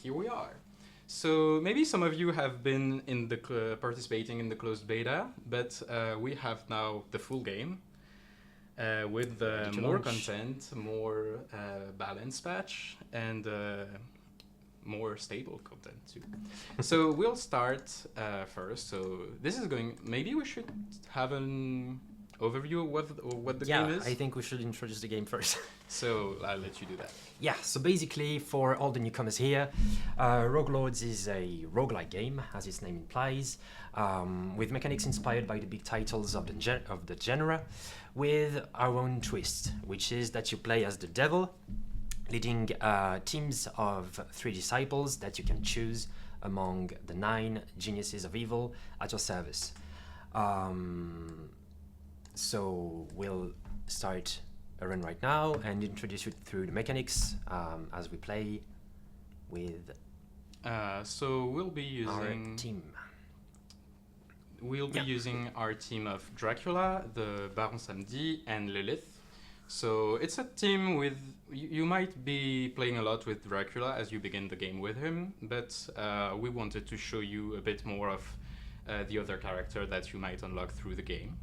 here we are. So maybe some of you have been in the participating in the closed beta, but we have now the full game with more content, more balanced patch, and more stable content too. So we'll start first. So this is going. Maybe we should have an overview of what the game is. Yeah, I think we should introduce the game first. So I'll let you do that. Yeah, so basically for all the newcomers here, Rogue Lords is a roguelike game, as its name implies, with mechanics inspired by the big titles of the genre, with our own twist, which is that you play as the devil, leading teams of 3 disciples that you can choose among the 9 geniuses of evil at your service. So we'll start a run right now and introduce you through the mechanics as we play with so we'll be using our team. We'll be using our team of Dracula, the Baron Samedi, and Lilith. So it's a team with... You might be playing a lot with Dracula as you begin the game with him, but we wanted to show you a bit more of the other character that you might unlock through the game.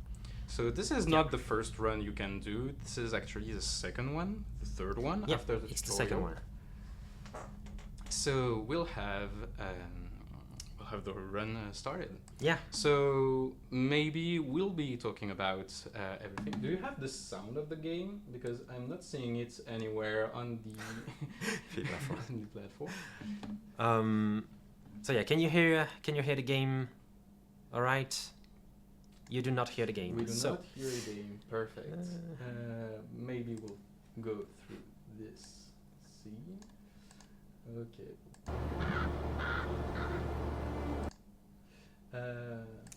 So this is not the first run you can do. This is actually the second one, the third one after the it's tutorial. the second one. So we'll have the run started. Yeah. So maybe we'll be talking about everything. Do you have the sound of the game? Because I'm not seeing it anywhere on the platform. on the platform. So yeah, can you hear the game? All right. You do not hear the game. We do not hear the game. Perfect. Maybe we'll go through this scene. Okay.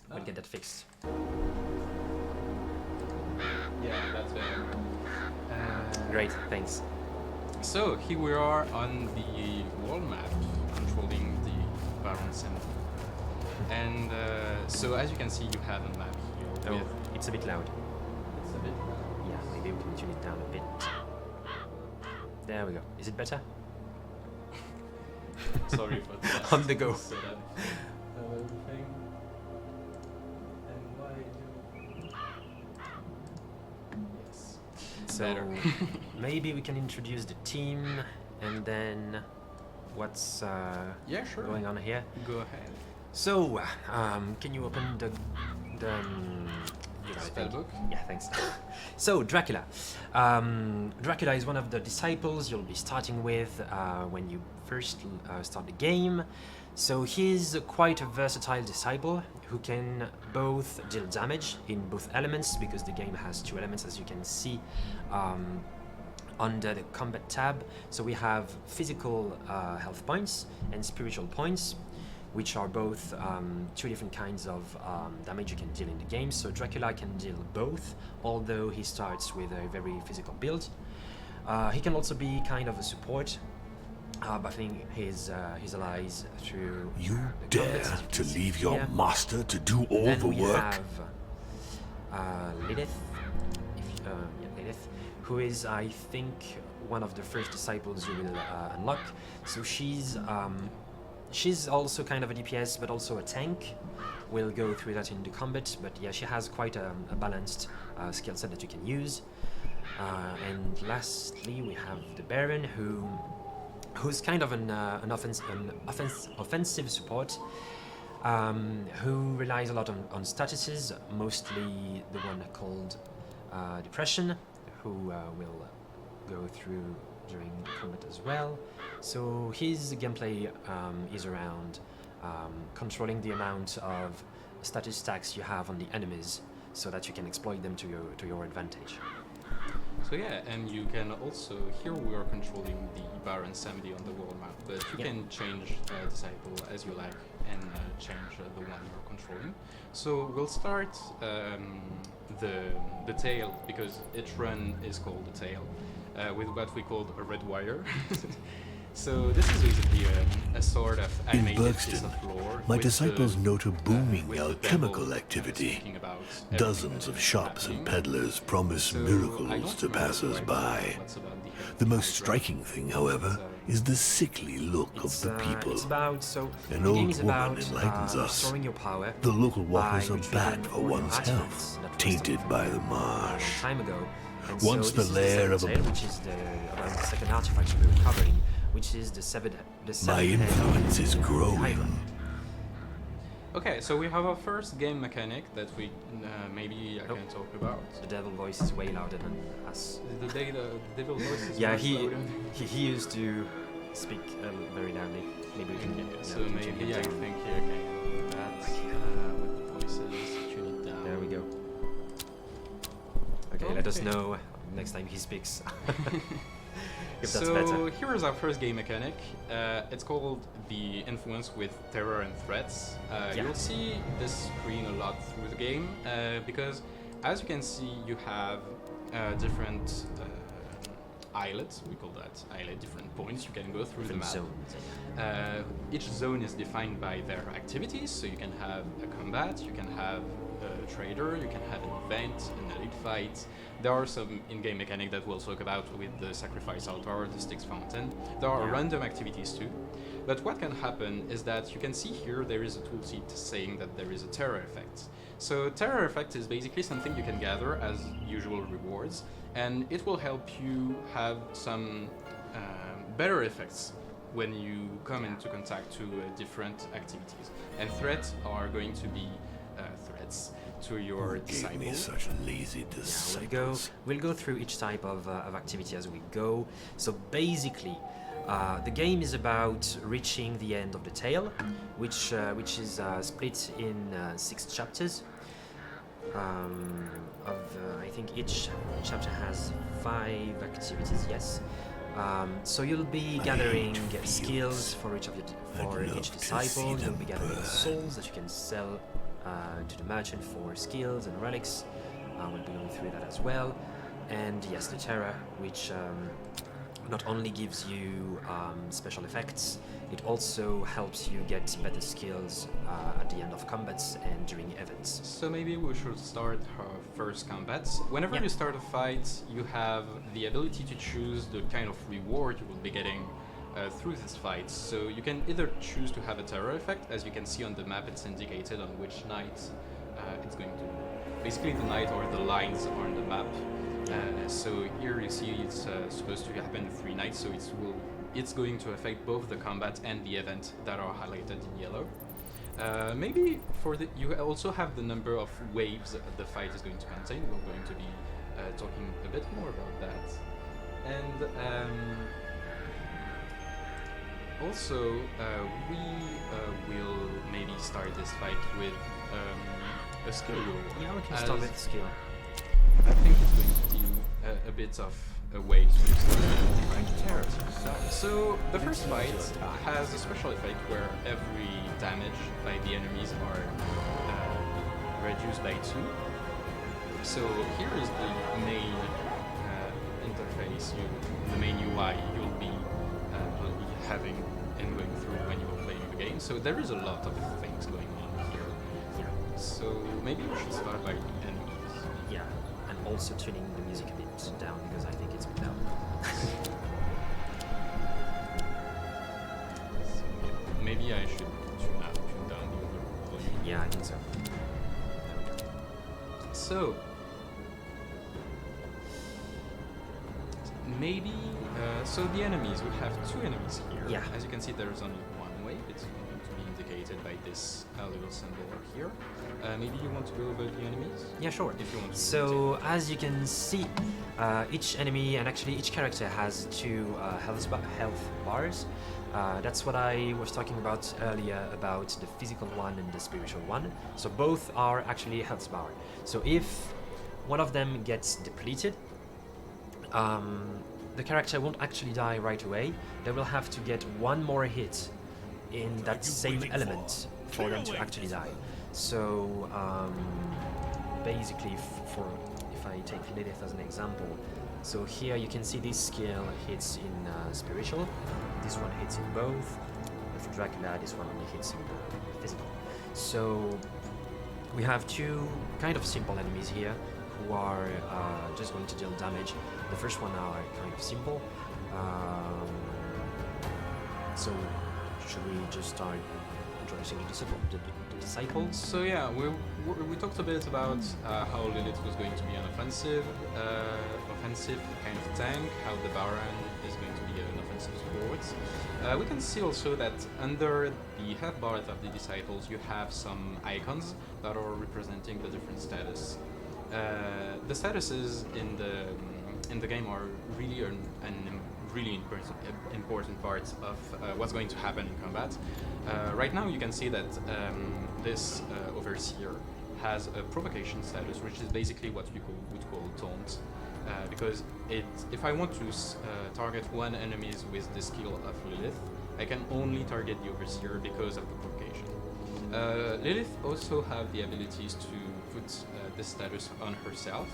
We'll get that fixed. Yeah, that's better. Great, thanks. So here we are on the world map, controlling the Baron Samedi. And so as you can see, you have a map here. Oh, it's a bit loud. It's a bit loud. Yeah, maybe we can tune it down a bit. There we go. Is it better? Sorry for that. On the go. So that everything. And why do... Yes. So Better. maybe we can introduce the team and then what's Yeah, sure. going on here. Go ahead. So, can you open the Spellbook? Yeah, thanks. So, Dracula. Dracula is one of the disciples you'll be starting with when you first start the game. So he's quite a versatile disciple who can both deal damage in both elements, because the game has 2 elements, as you can see under the combat tab. So we have physical health points and spiritual points, which are both 2 different kinds of damage you can deal in the game. So Dracula can deal both, although he starts with a very physical build. He can also be kind of a support, buffing his allies through You the dare combats, as to you can leave see your here. master to do all Then the we work? have Lilith, Lilith, who is, I think, one of the first disciples you will unlock. So she's also kind of a DPS, but also a tank. We'll go through that in the combat, but yeah, she has quite a balanced skill set that you can use. And lastly, we have the Baron, who's kind of an offensive support, who relies a lot on statuses, mostly the one called Depression, who will go through during combat as well. So his gameplay is around controlling the amount of status stacks you have on the enemies, so that you can exploit them to your advantage. So yeah, and you can also, here we are controlling the Baron Samedi on the world map, but you can change Disciple as you like and change the one you're controlling. So we'll start the tail, because each run is called the tail, with what we call a red wire. So this is basically a sort of In animated piece Bergston, of lore. my with disciples the, note a booming with the alchemical devil, activity. speaking about Dozens everything of shops and happening. peddlers promise So I miracles don't to remember passers quite by. what's about The most the striking thing, however, is the sickly look It's, of the people. it's about, so An the old game is woman about enlightens us. restoring your power. The local waters by are bad retrieving for all your one's artifacts health, that were tainted stolen by from the you a long marsh. time ago. And Once so the this is lair the of second a- tale, which is about the second artifact you'll be recovering, which is the severed My head influence is of the Hydra. growing. Okay, so we have our first game mechanic that we maybe I Nope. can talk about. The devil voice is way louder than us. The devil voice is Yeah, much louder. he used to speak very loudly. Maybe we can Okay, yeah, so we can maybe tune I it down. think here, okay, that's with the voices, tune it down. There we go. Okay, let us Okay. know next time he speaks. If that's So better. here is our first game mechanic. It's called the influence with terror and threats. Yeah. You'll see this screen a lot through the game because, as you can see, you have different islets. We call that islet. Different points you can go through Different the map. zones. Each zone is defined by their activities, so you can have a combat, you can have a trader, you can have an event, an elite fight. There are some in-game mechanics that we'll talk about with the Sacrificial Archer, the Styx Fountain. There are Yeah. random activities too. But what can happen is that you can see here there is a tooltip saying that there is a terror effect. So terror effect is basically something you can gather as usual rewards, and it will help you have some better effects when you come into contact to different activities. And threats are going to be threats to your Gave me disciples. such lazy Yeah, disciples. we'll go through each type of activity as we go. So basically, the game is about reaching the end of the tale, which is split in 6 chapters. I think each chapter has 5 activities. Yes. So you'll be gathering skills for each love each to disciple. see You'll them be gathering burn. souls that you can sell to the merchant for skills and relics. We'll be going through that as well. And yes, the terror, which not only gives you special effects, it also helps you get better skills at the end of combats and during events. So maybe we should start our first combats. Whenever Yeah. you start a fight, you have the ability to choose the kind of reward you will be getting through this fight. So you can either choose to have a terror effect, as you can see on the map, it's indicated on which night it's going to. Basically, the night or the lines are on the map. So here you see it's supposed to happen 3 nights, so it's going to affect both the combat and the event that are highlighted in yellow. Maybe you also have the number of waves that the fight is going to contain. We're going to be talking a bit more about that. And also we will maybe start this fight with a skill roll. Yeah, we can as start with skill. I think it's going to be a bit of a way to start. So the first fight has a special effect where every damage by the enemies are reduced by 2. So here is the main interface, the main UI you'll be having and going through when you are playing the game. So there is a lot of things going on here. Yeah. So maybe we should start by the enemies. Yeah, and also tuning the music a bit down because I think it's a bit loud. So maybe I should tune down the overall volume. Yeah, I think so. So maybe so the enemies, we have 2 enemies here. Yeah. As you can see, there is only one wave. It's going to be indicated by this little symbol here. Maybe you want to go over the enemies? Yeah, sure. If you want to. So as you can see, each enemy and actually each character has 2 health bars. That's what I was talking about earlier about the physical one and the spiritual one. So both are actually health bar. So if one of them gets depleted, the character won't actually die right away. They will have to get 1 more hit in that same element for them to actually die. So basically, if I take Lilith as an example, so here you can see this skill hits in spiritual, this one hits in both. With Dracula, this one only hits in physical. So we have 2 kind of simple enemies here who are just going to deal damage. The first one are kind of simple. So, should we just start introducing the disciples? So yeah, we talked a bit about how Lilith was going to be an offensive kind of tank, how the Baron is going to be an offensive support. We can see also that under the health bar of the disciples, you have some icons that are representing the different status. The statuses in the game are really really important part of what's going to happen in combat. Right now you can see that this Overseer has a provocation status, which is basically what you would call taunt, because if I want to target one enemy with the skill of Lilith, I can only target the Overseer because of the provocation. Lilith also have the abilities to put this status on herself.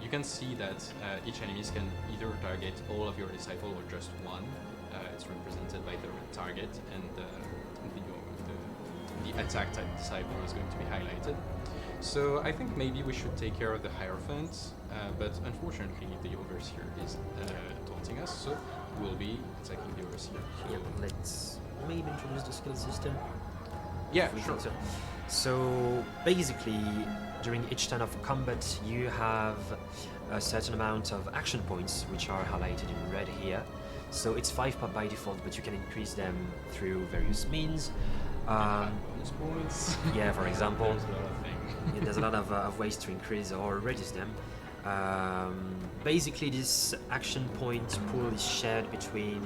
You can see that each enemy can either target all of your disciple or just one. It's represented by the red target, and the attack type disciple is going to be highlighted. So I think maybe we should take care of the Hierophant, but unfortunately the Overseer is taunting us, so we'll be attacking the Overseer. So Yeah, let's maybe introduce the skill system. yeah, If we sure. think So basically, during each turn of combat, you have a certain amount of action points, which are highlighted in red here. So it's 5 by default, but you can increase them through various means. Bonus points. Yeah, for example. There's a lot of things. Yeah, there's a lot of ways to increase or reduce them. Basically, this action point pool is shared between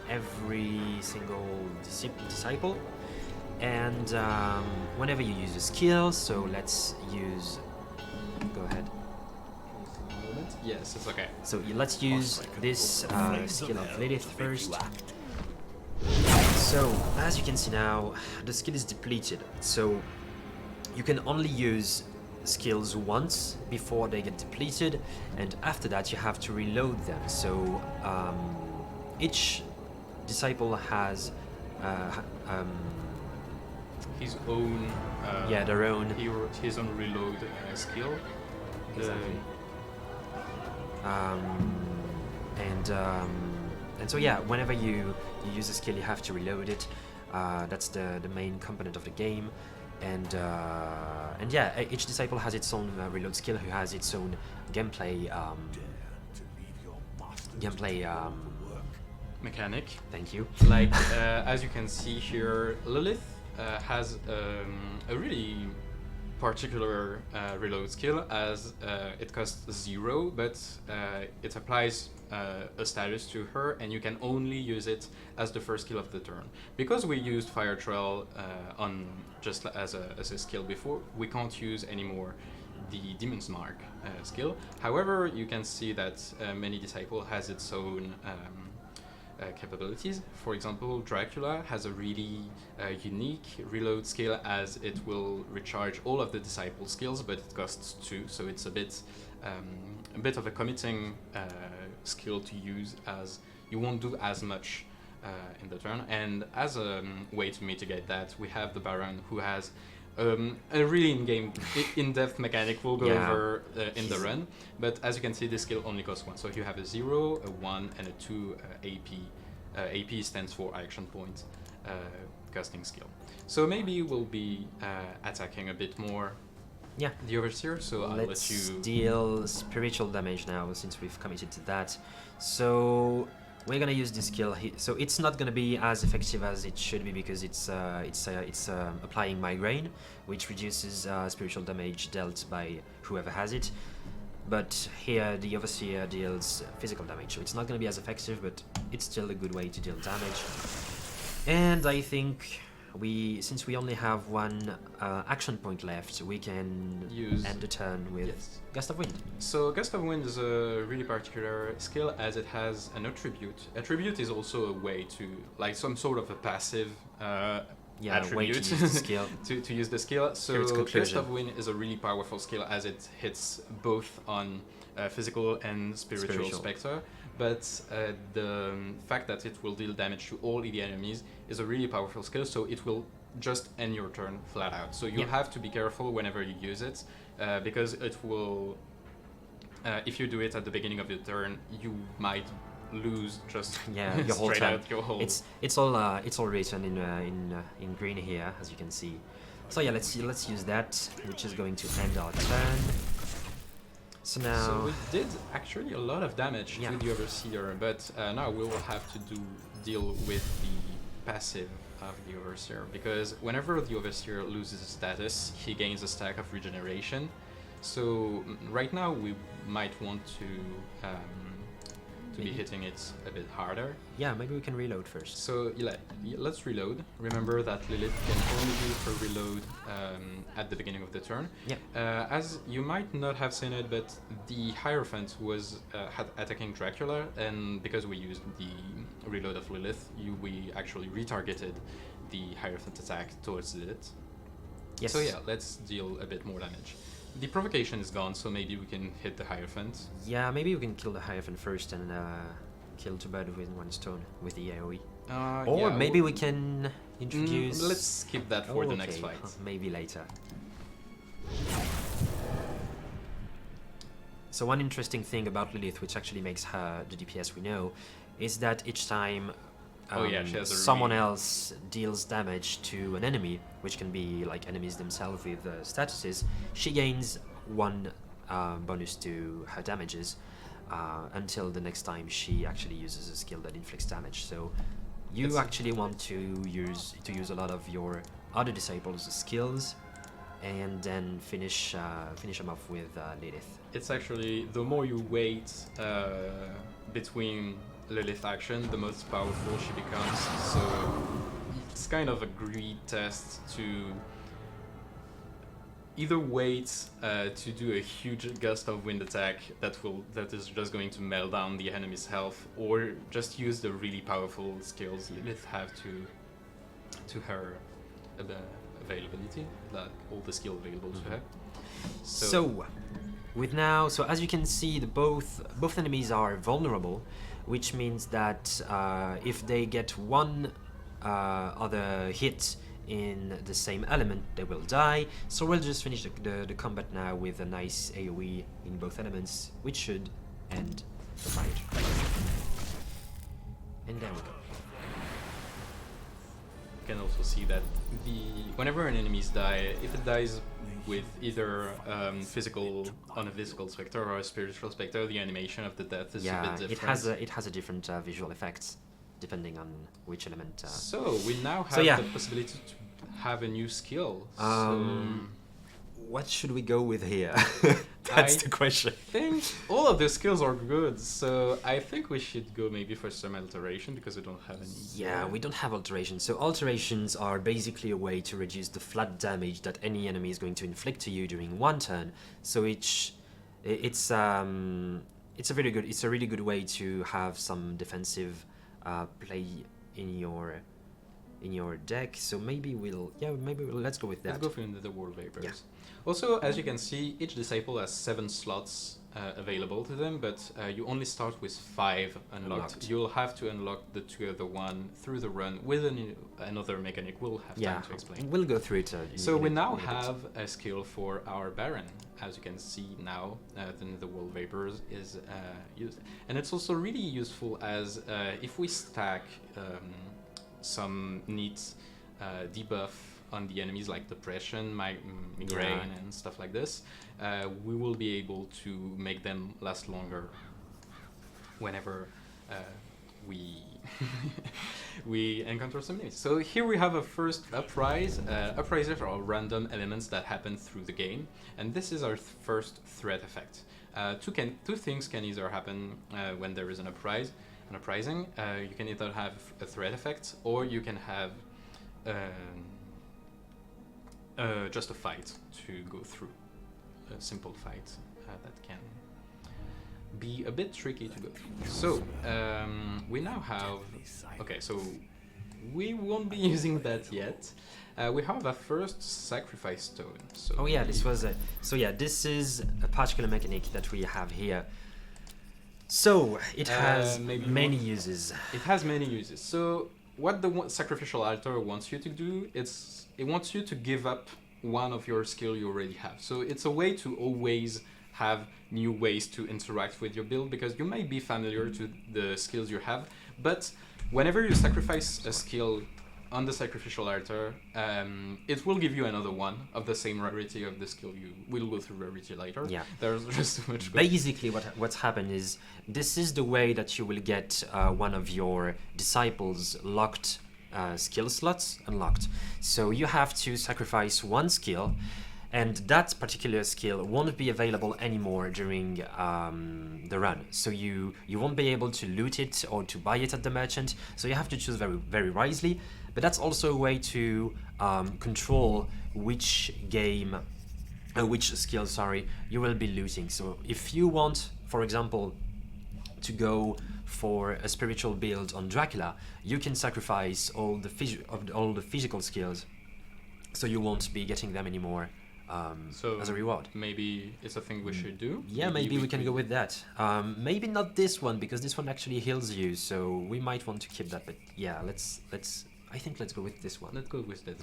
every single disciple. And whenever you use a skill, so let's use. Go ahead. Yes, it's okay. So let's use this skill of Lilith first. So as you can see now, the skill is depleted. So you can only use skills once before they get depleted, and after that you have to reload them. So each disciple has His own their own his own reload skill. Exactly. And so yeah, whenever you use a skill, you have to reload it. That's the main component of the game, and yeah, each disciple has its own reload skill, who has its own gameplay Mechanic. Thank you. Like as you can see here, Lilith has a really particular reload skill, as it costs 0, but it applies a status to her, and you can only use it as the first skill of the turn. Because we used Fire Trail on just as a skill before, we can't use anymore the Demon's Mark skill. However, you can see that many Disciple has its own capabilities. For example, Dracula has a really unique reload skill, as it will recharge all of the disciple skills, but it costs 2, so it's a bit of a committing skill to use, as you won't do as much in the turn. And as a way to mitigate that, we have the Baron, who has a really in-depth mechanic we'll go over in the run, but as you can see, this skill only costs 1. So you have a 0, a 1, and a 2 AP. AP stands for action point casting skill. So maybe we'll be attacking a bit more the Overseer, so I'll Let's let you... deal spiritual damage now, since we've committed to that. So we're gonna use this skill. So it's not gonna be as effective as it should be, because it's applying Migraine, which reduces spiritual damage dealt by whoever has it. But here the Overseer deals physical damage, so it's not gonna be as effective, but it's still a good way to deal damage. And I think since we only have one action point left, we can end the turn with Gust of Wind. So Gust of Wind is a really particular skill, as it has an attribute. Attribute is also a way to, like, some sort of a passive attribute way to use the skill. to use the skill. So Gust of Wind is a really powerful skill, as it hits both on physical and spiritual spectre. But the fact that it will deal damage to all the enemies is a really powerful skill, so it will just end your turn flat out. So you have to be careful whenever you use it, because it will, if you do it at the beginning of your turn, you might lose just Yeah, your whole straight time. out your whole. It's all written in green here, as you can see. So yeah, let's use that, which is going to end our turn. So now. So we did actually a lot of damage Yeah. to the Overseer, but now we will have to deal with the passive of the Overseer, because whenever the Overseer loses a status, he gains a stack of regeneration. So right now we might want to be hitting it a bit harder. Yeah, maybe we can reload first. So let's reload. Remember that Lilith can only do her reload at the beginning of the turn. Yeah. As you might not have seen it, but the Hierophant was attacking Dracula, and because we used the reload of Lilith, we actually retargeted the Hierophant attack towards Lilith. Yes. So yeah, let's deal a bit more damage. The provocation is gone, so maybe we can hit the Hierophant. Yeah, maybe we can kill the Hierophant first and kill two birds with one stone with the AoE. Or Yeah, maybe we can introduce. let's skip that for the next okay. fight. Maybe later. So one interesting thing about Lilith, which actually makes her the DPS we know, is that each time she has a someone else deals damage to an enemy, which can be like enemies themselves with statuses, she gains one bonus to her damages until the next time she actually uses a skill that inflicts damage. So you actually want to use a lot of your other disciples' skills, and then finish them off with Lilith. It's actually, the more you wait between Lilith action, the most powerful she becomes. So it's kind of a greed test to either wait to do a huge gust of wind attack that is just going to melt down the enemy's health, or just use the really powerful skills Lilith have to her availability, like all the skill available to her. So as you can see, both enemies are vulnerable, which means that if they get one other hit in the same element, they will die. So we'll just finish the combat now with a nice AoE in both elements, which should end the fight. And there we go. You can also see that whenever an enemy dies, if it dies with either on a physical spectre or a spiritual spectre, the animation of the death is a bit different. It has a different visual effects depending on which element. So we now have the possibility to have a new skill. What should we go with here? That's the question. I think all of the skills are good, so I think we should go maybe for some alteration, because we don't have any. Yeah, we don't have alterations. So alterations are basically a way to reduce the flat damage that any enemy is going to inflict to you during one turn. So it's a really good way to have some defensive play in your deck. So maybe let's go with that. Let's go for the World Vapors. Yeah. Also, as you can see, each disciple has 7 slots available to them, but you only start with 5 unlocked. You'll have to unlock the 2 other one through the run with another mechanic. We'll have time to explain. We'll go through it. So we now have a skill for our Baron. As you can see now, the World Vapors is used. And it's also really useful as if we stack some neat debuff on the enemies, like depression, migraine, and stuff like this, we will be able to make them last longer whenever we we encounter some enemies. So here we have a first uprise. Uprisers are random elements that happen through the game, and this is our first threat effect. Two things can either happen when there is an uprising. You can either have a threat effect, or you can have just a fight to go through, a simple fight that can be a bit tricky to go through. So we now have, so we won't be using that yet. We have a first sacrifice stone. So this is a particular mechanic that we have here. So it has many uses. It has many uses. So what the Sacrificial Altar wants you to do, it wants you to give up one of your skill you already have. So it's a way to always have new ways to interact with your build, because you might be familiar to the skills you have, but whenever you sacrifice a skill on the Sacrificial Archer, it will give you another one of the same rarity of the skill. You will go through rarity later. Yeah. There's just too much. Basically, what's happened is this is the way that you will get one of your disciples' locked skill slots unlocked. So you have to sacrifice one skill, and that particular skill won't be available anymore during the run. So you won't be able to loot it or to buy it at the merchant. So you have to choose very, very wisely. But that's also a way to control which skill, you will be looting. So if you want, for example, to go for a spiritual build on Dracula, you can sacrifice all the physical skills, so you won't be getting them anymore as a reward. Maybe it's a thing we should do. Yeah, maybe we can go with that. Maybe not this one, because this one actually heals you, so we might want to keep that. But yeah, I think let's go with this one. Let's go with that.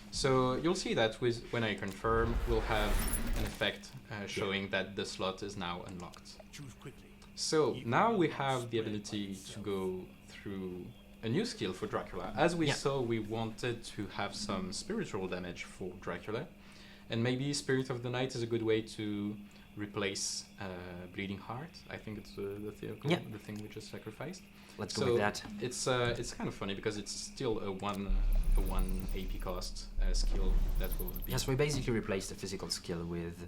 So you'll see that when I confirm, we'll have an effect showing that the slot is now unlocked. Choose quickly. So now we have the ability to go through a new skill for Dracula. As we saw, we wanted to have some spiritual damage for Dracula, and maybe Spirit of the Night is a good way to replace Bleeding Heart. I think it's the thing we just sacrificed. Let's go with that. It's kind of funny because it's still a one AP cost skill that will be. Yes, we basically replaced the physical skill with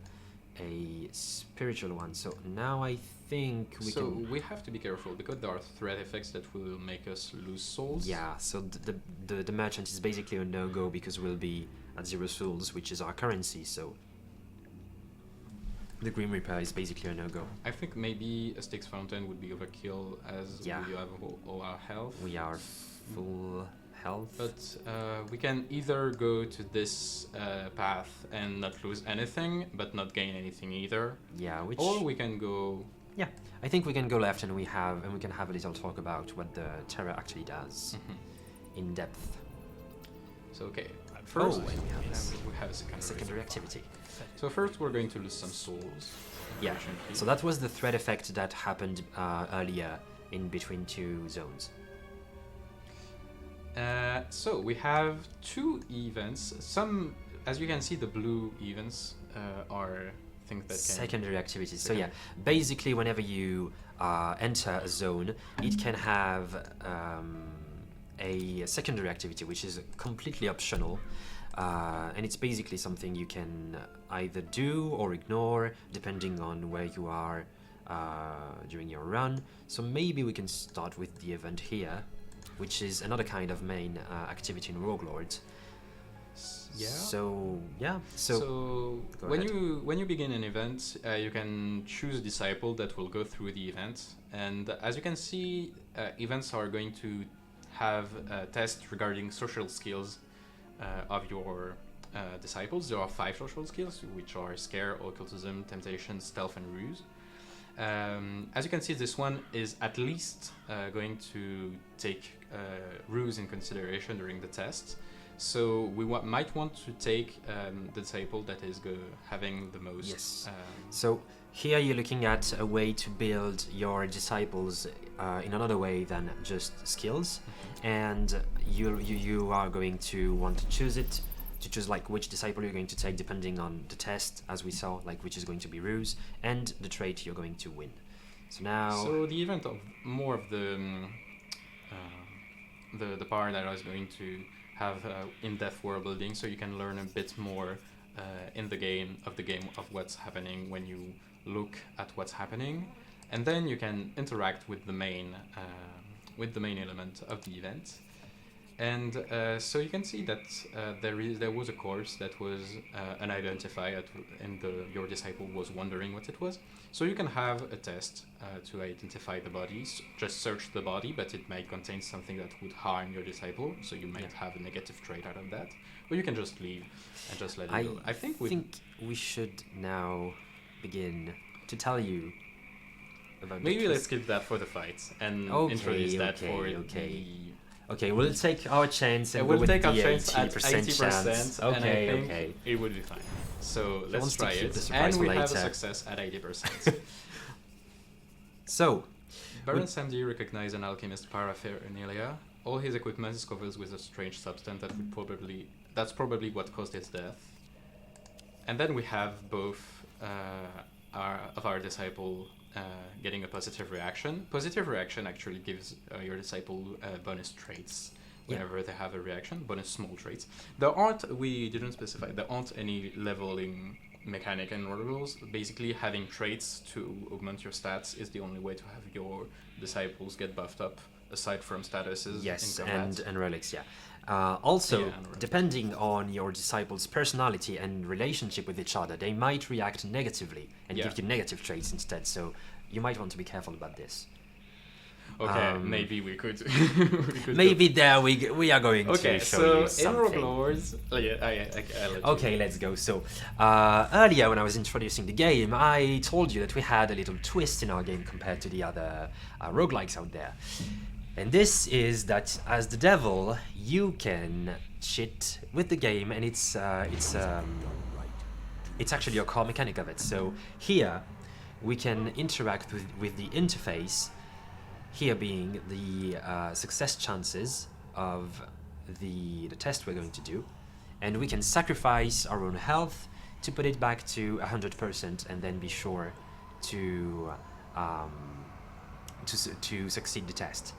a spiritual one. So now I think we can. So we have to be careful because there are threat effects that will make us lose souls. Yeah. So the merchant is basically a no-go because we'll be at 0 souls, which is our currency. So the Grim Reaper is basically a no-go. I think maybe a Styx Fountain would be overkill as we have all our health. We are full health. But we can either go to this path and not lose anything, but not gain anything either. Yeah, or we can go. Yeah, I think we can go left, and we can have a little talk about what the terror actually does in depth. So first we have a secondary activity. So first we're going to lose some souls. Yeah. So that was the threat effect that happened earlier in between two zones. So we have 2 events. Some, as you can see, the blue events are things that can... Secondary activities. So yeah, basically whenever you enter a zone, it can have a secondary activity, which is completely optional. And it's basically something you can either do or ignore, depending on where you are during your run. So maybe we can start with the event here, which is another kind of main activity in Rogue Lords. Yeah. So yeah. So when you begin an event, you can choose a disciple that will go through the event, and as you can see, events are going to have a test regarding social skills of your disciples. There are 5 social skills, which are Scare, Occultism, Temptation, Stealth, and Ruse. As you can see, this one is at least going to take Ruse in consideration during the test. So we might want to take the disciple that is having the most. Yes. So here you're looking at a way to build your disciples in another way than just skills, and you are going to want to choose like which disciple you're going to take depending on the test, as we saw, like which is going to be Ruse, and the trait you're going to win. So now. So the event of more of the part that I was going to have in-depth world building, so you can learn a bit more in the game of what's happening when you look at what's happening, and then you can interact with the main element of the event. And so you can see that there was a course that was unidentified, and your disciple was wondering what it was. So you can have a test to identify the bodies. Just search the body, but it might contain something that would harm your disciple, so you might have a negative trait out of that. Or you can just leave and just let it go. I think we should now begin to tell you about. Maybe let's skip that for the fight and introduce that for the. Okay, we'll take our chance and we'll go with take our the chance at 80% chance. Okay, and I think it would be fine. So He let's wants to try keep it. the surprise And we for have a later. success at 80%. So, Baron Samedi recognized an alchemist paraphernalia. All his equipment is covered with a strange substance that's probably what caused his death. And then we have both our disciple getting a positive reaction. Positive reaction actually gives your disciple bonus traits whenever they have a reaction, bonus small traits. We didn't specify, there aren't any leveling mechanic and rules. Basically, having traits to augment your stats is the only way to have your disciples get buffed up, aside from statuses yes, in combat. and relics, yeah. Also, Yeah, and relics. depending on your disciples' personality and relationship with each other, they might react negatively and Yeah. give you negative traits instead. So you might want to be careful about this. Okay, maybe we could. we could Maybe there we are going Okay, to show so you in something. Rogue Lords, I'll let you. Okay, let's go. So, earlier when I was introducing the game, I told you that we had a little twist in our game compared to the other roguelikes out there. And this is that as the devil, you can cheat with the game, and it's actually a core mechanic of it. So here, we can interact with the interface, here being the success chances of the test we're going to do, and we can sacrifice our own health to put it back to 100% and then be sure to succeed the test.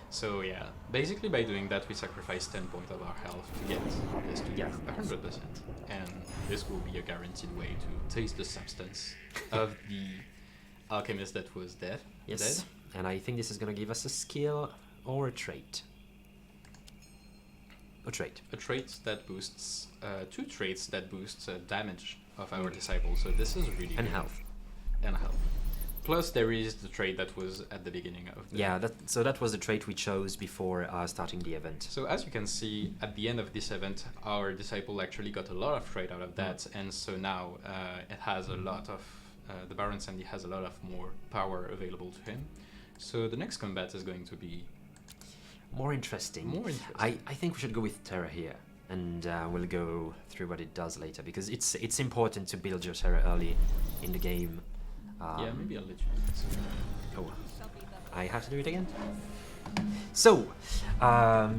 So yeah, basically by doing that we sacrifice 10 points of our health to get this to 100%, and this will be a guaranteed way to taste the substance of the alchemist that was dead. Yes, and I think this is going to give us a skill or a trait. A trait. A trait that boosts, two traits that boosts damage of our disciples. So this is really And good. health. And health. Plus there is the trait that was at the beginning of the... Yeah, so that was the trait we chose before starting the event. So as you can see, at the end of this event, our disciple actually got a lot of trait out of that, and so now it has a lot of... the Baron Sandy has a lot of more power available to him. So the next combat is going to be... More interesting. I think we should go with Terra here, and we'll go through what it does later, because it's important to build your Terra early in the game. Yeah, maybe I'll let you do this. Oh, I have to do it again? So,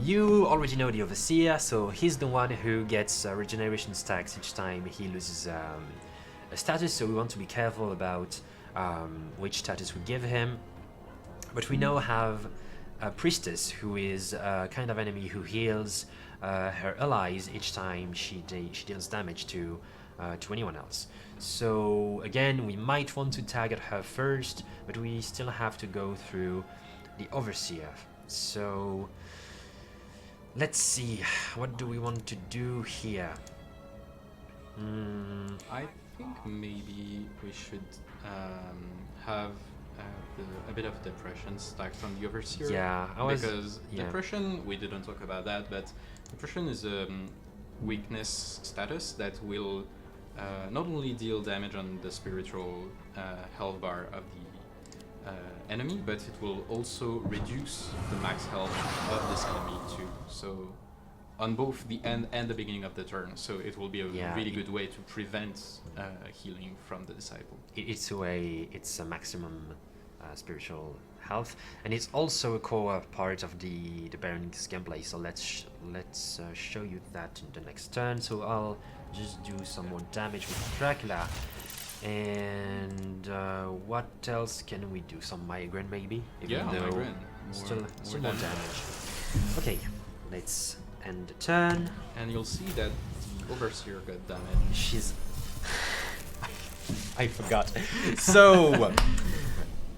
you already know the Overseer, so he's the one who gets regeneration stacks each time he loses a status, so we want to be careful about which status we give him. But we now have a Priestess, who is a kind of enemy who heals her allies each time she deals damage to anyone else. So again, we might want to target her first, but we still have to go through the Overseer. So let's see, what do we want to do here? I think maybe we should have a bit of depression stacked on the Overseer. Yeah, because depression, we didn't talk about that, but depression is a weakness status that will not only deal damage on the spiritual health bar of the enemy, but it will also reduce the max health of this enemy too. So on both the end and the beginning of the turn. So it will be a really good way to prevent healing from the disciple. It's a maximum spiritual health, and it's also a core part of the Baron's gameplay. So let's show you that in the next turn. So I'll just do some more damage with Dracula, and what else can we do? Some migraine maybe? Migraine. Still more damage. Okay, let's end the turn. And you'll see that the Overseer got damage. She's... I forgot. So...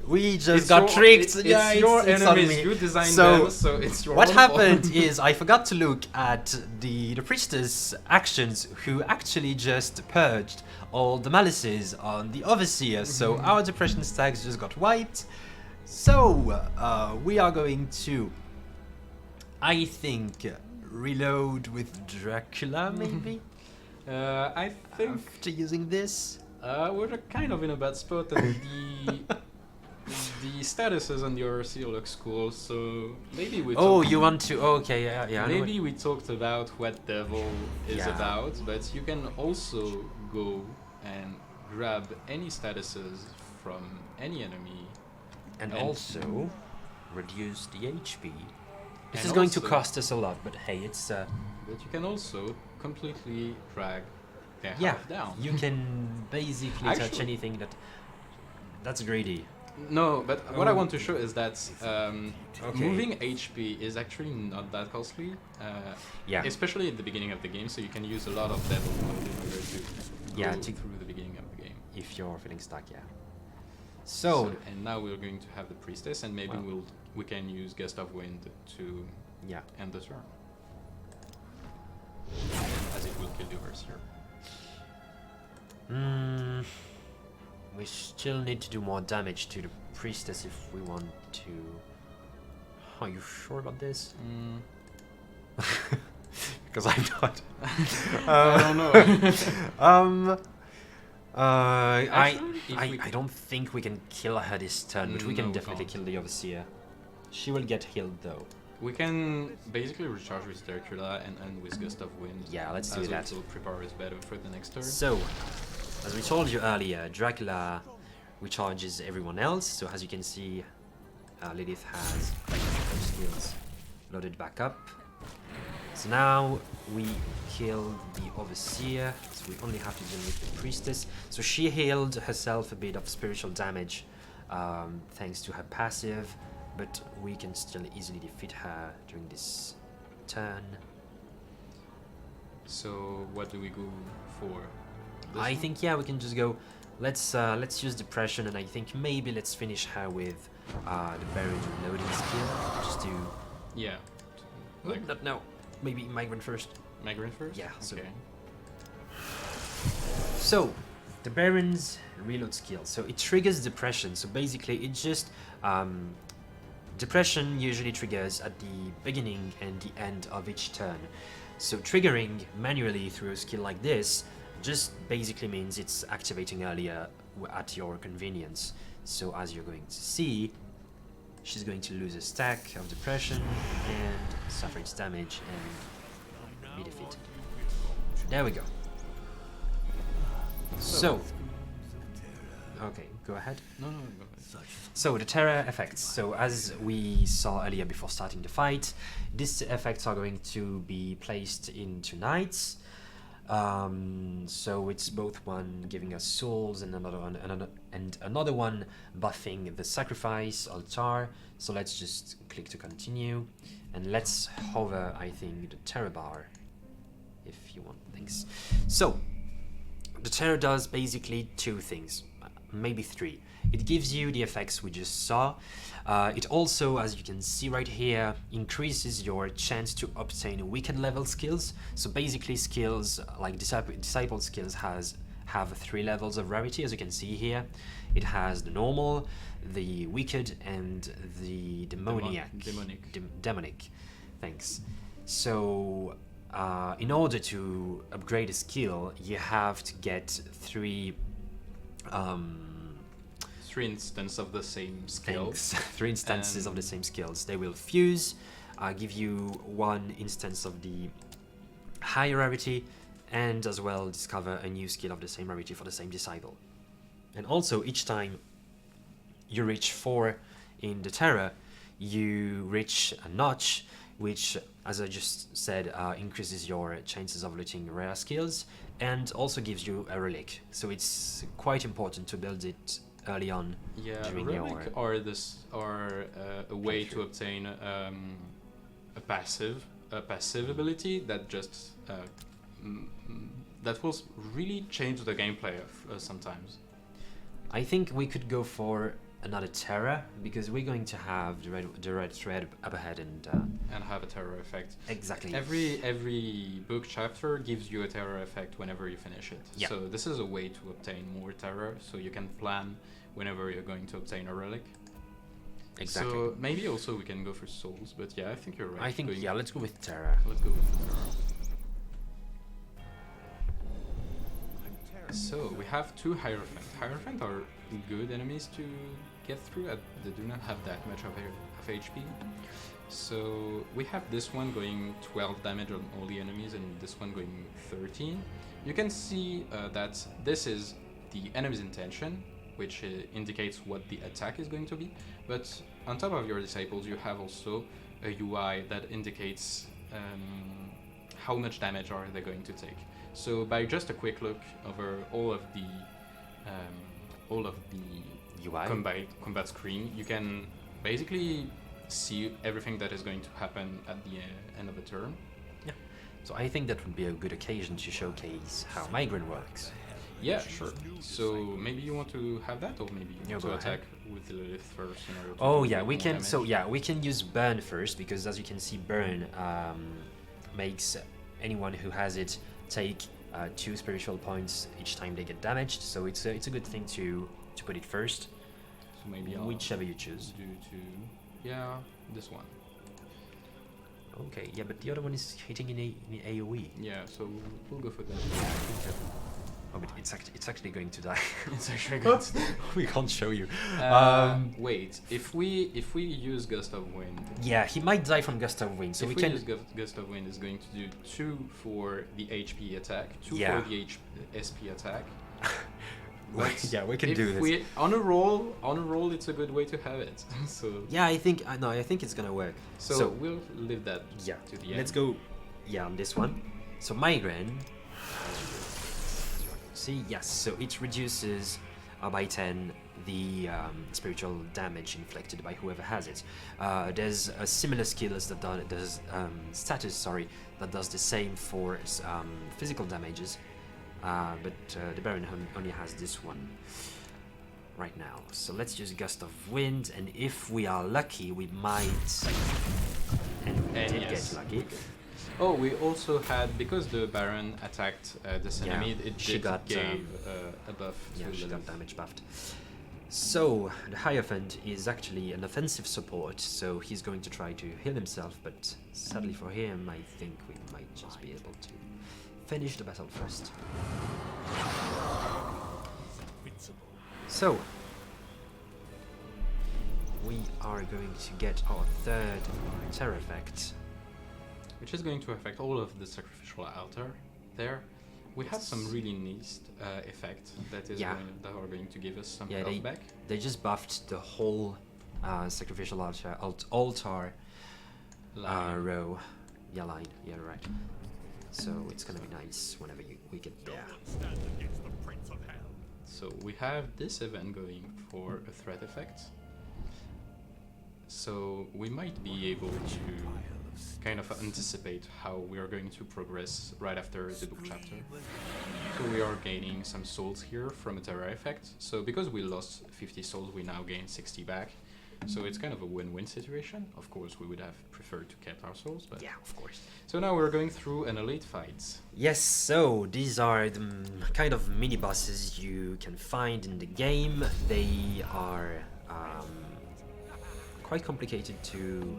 we just got tricked. It's your enemies. You designed them, so it's your what own happened fault. is I forgot to look at the priestess actions, who actually just purged all the malices on the Overseer. So our depression stacks just got wiped. So we are going to, I think, reload with Dracula maybe. I think after using this. we're kind of in a bad spot, and the statuses on your seal looks cool, so maybe we Oh, talk- you want to? Oh, okay, yeah, yeah. I know Maybe we talked about what devil is Yeah. about, but you can also go and grab any statuses from any enemy. and and- also reduce the HP. This And is going to also- cost us a lot, but hey, it's But you can also completely drag their yeah. health down. You can basically touch Actually- anything that's greedy. No, but what I Oh. want to show is that Okay. moving HP is actually not that costly. Yeah. Especially at the beginning of the game, so you can use a lot of devil mode in order to Yeah, go to- through the beginning of the game. If you're feeling stuck, yeah. So, And now we're going to have the priestess, and maybe Wow. we can use Gust of Wind to yeah. end the turn, as it will kill the overseer. We still need to do more damage to the priestess if we want to. Are you sure about this? Because I'm not. I don't know. Actually, if we I don't think we can kill her this turn, but we No, can we definitely can't. kill the overseer. She will get healed though. We can basically recharge with Dracula and end with Gust of Wind. Yeah, let's do as that. it will prepare us better for the next turn. So, as we told you earlier, Dracula recharges everyone else. So as you can see, Lilith has her skills loaded back up. So now we kill the overseer. So we only have to deal with the priestess. So she healed herself a bit of spiritual damage thanks to her passive, but we can still easily defeat her during this turn. So what do we go for? This I one? think yeah, we can just go. Let's use depression, and I think maybe let's finish her with the buried reloading skill. Just do Yeah. Like not now. Maybe migrant first. migrant first? Yeah, so- Okay. So the Baron's reload skill. So it triggers depression. So basically, it just depression usually triggers at the beginning and the end of each turn. So triggering manually through a skill like this just basically means it's activating earlier at your convenience. So as you're going to see, she's going to lose a stack of depression and suffer its damage and be defeated. There we go. So, okay, go ahead. No, go ahead. So the terror effects. So as we saw earlier before starting the fight, these effects are going to be placed into knights. So it's both one giving us souls and another one buffing the sacrifice altar. So let's just click to continue, and let's hover, I think, the terror bar, if you want things. So the terror does basically two things, maybe three. It gives you the effects we just saw. It also, as you can see right here, increases your chance to obtain wicked level skills. So basically skills like disciple skills have 3 levels of rarity, as you can see here. It has the normal, the wicked, and the demoniac. Demonic. Thanks. So in order to upgrade a skill, you have to get 3 instances of the same skill. things, 3 instances of the same skills. They will fuse, give you 1 instance of the higher rarity, and as well discover a new skill of the same rarity for the same disciple. And also each time you reach 4 in the terror, you reach a notch, which, as I just said, increases your chances of looting rare skills and also gives you a relic. So it's quite important to build it early on. Yeah, during relic your are a way to obtain a passive ability that just that will really change the gameplay of sometimes. I think we could go for another terror, because we're going to have the red thread up ahead and have a terror effect. exactly. Every book chapter gives you a terror effect whenever you finish it. Yeah. So this is a way to obtain more terror, so you can plan whenever you're going to obtain a relic. Exactly. So maybe also we can go for souls, but yeah, I think you're right. I think Going- yeah, let's go with terror. Let's go with the terror. So we have 2 Hierophant. Hierophant are good enemies to get through. They do not have that much of HP. So we have this one going 12 damage on all the enemies, and this one going 13. You can see that this is the enemy's intention, which indicates what the attack is going to be. But on top of your disciples, you have also a UI that indicates how much damage are they going to take. So by just a quick look over all of the UI combat screen, you can basically see everything that is going to happen at the end of the turn. Yeah. So I think that would be a good occasion to showcase how Migraine works. Yeah, sure. So maybe you want to have that, or maybe you want to go attack ahead. with the Lilith first in order to Oh do yeah, more we can. damage. So yeah, we can use burn first, because as you can see, burn makes anyone who has it take 2 spiritual points each time they get damaged. So it's a good thing to put it first. So maybe I'll Whichever you choose. yeah, this one. Okay, yeah, but the other one is hitting in AoE. Yeah, so we'll go for that. Oh, but it's actually going to die. It's actually good. We can't show you. Wait, if we use Gust of Wind, Yeah, he might die from Gust of Wind, so if we we can. use Gust of Wind, is going to do 2 for the HP attack, 2 Yeah. for the SP attack. Yeah, we can if do this. We, on a roll, it's a good way to have it. So Yeah, I think it's gonna work. so we'll leave that Yeah, to the end. let's go. Yeah, on this one. So Migraine. See, yes. So it reduces by 10 the spiritual damage inflicted by whoever has it. There's a similar skills that does status. Sorry, that does the same for physical damages. But the Baron only has this one right now. So let's use Gust of Wind, and if we are lucky, we might. And we did yes, get lucky. Oh, we also had, because the Baron attacked this Yeah, enemy, it she did got, gave a buff Yeah, to she got Lilith. damage buffed. So the Hierophant is actually an offensive support, so he's going to try to heal himself, but sadly for him, I think we might just be able to finish the battle first. So we are going to get our third terror effect. Which is going to affect all of the Sacrificial Altar there. We have some really nice effect that that are going to give us some health back. They just buffed the whole Sacrificial Archer altar row. Yeah, line. Yeah, right. So it's gonna be nice whenever we get there. So we have this event going for a threat effect. So we might be able to kind of anticipate how we are going to progress right after the book chapter. So we are gaining some souls here from a terror effect. So because we lost 50 souls, we now gain 60 back. So it's kind of a win-win situation. Of course, we would have preferred to keep our souls, but Yeah, of course. So now we're going through an elite fight. Yes, so these are the kind of mini bosses you can find in the game. They are quite complicated to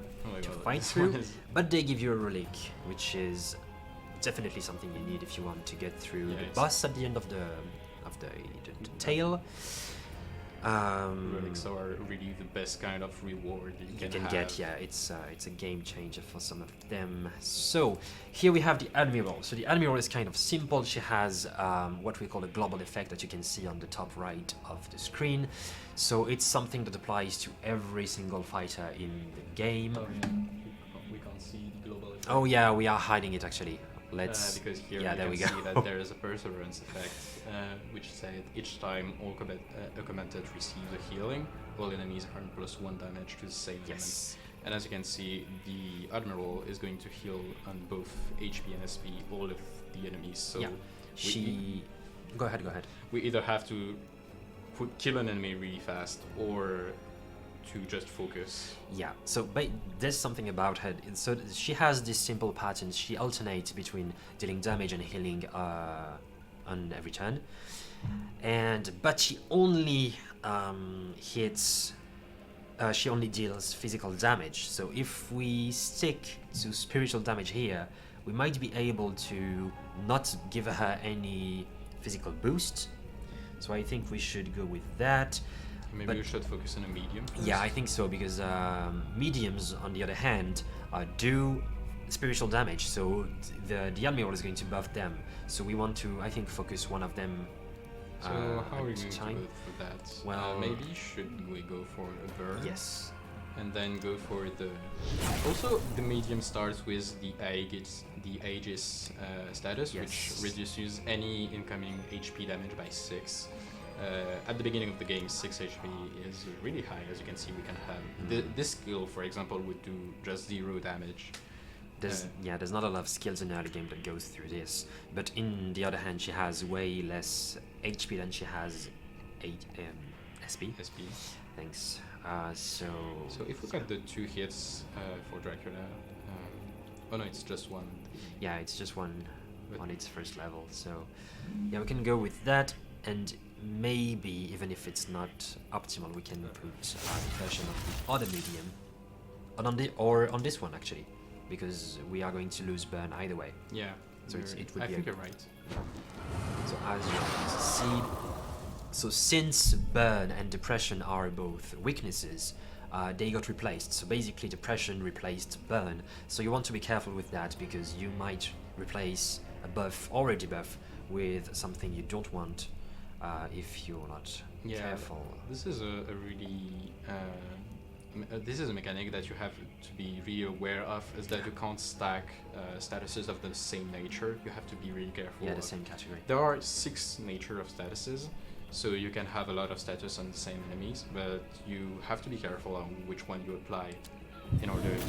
fight through, but they give you a relic, which is definitely something you need if you want to get through the boss at the end of the tale. Relics are really the best kind of reward you can get. Yeah, it's a game changer for some of them. So here we have the Admiral. So the Admiral is kind of simple. She has what we call a global effect that you can see on the top right of the screen. So it's something that applies to every single fighter in the game. Oh, yeah. We can't see the global effect. Oh yeah, we are hiding it actually. Let's. Because here yeah, you there can we see go. that there is a perseverance effect, which said each time all a combatant receives a healing, all enemies earn +1 damage to the same moment. Yes. And as you can see, the Admiral is going to heal on both HP and SP all of the enemies. So Yeah. Go ahead. we either have to kill an enemy really fast or to just focus. Yeah, so there's something about her. So she has this simple pattern. She alternates between dealing damage and healing on every turn, but she only hits. She only deals physical damage. So if we stick to spiritual damage here, we might be able to not give her any physical boost. So I think we should go with that. Maybe But- we should focus on a medium first. Yeah, I think so, because mediums, on the other hand, do spiritual damage, so the Admiral is going to buff them. So we want to, I think, focus one of them So how are we at going a to time. go for that? Well- maybe should we go for a burn? Yes. And then go for the... Also, the medium starts with the Aegis status, Yes. which reduces any incoming HP damage by 6. At the beginning of the game, 6 HP is really high. As you can see, we can have... This skill, for example, would do just 0 damage. There's not a lot of skills in the early game that goes through this, but in the other hand, she has way less HP than she has SP. SP. Thanks. So if we got the 2 hits for Dracula... oh no, it's just one. Yeah, it's just one But- on its first level, so yeah, we can go with that, and maybe, even if it's not optimal, we can put the version of the other medium, on this one actually, because we are going to lose burn either way. Yeah. So it would I be think you're right. So as you can see, so since burn and depression are both weaknesses, they got replaced. So basically depression replaced burn. So you want to be careful with that, because you might replace a buff or a debuff with something you don't want if you're not careful. This is a really this is a mechanic that you have to be really aware of, is that you can't stack statuses of the same nature. You have to be really careful. Yeah, the same category. There are 6 nature of statuses, so you can have a lot of status on the same enemies, but you have to be careful on which one you apply in order to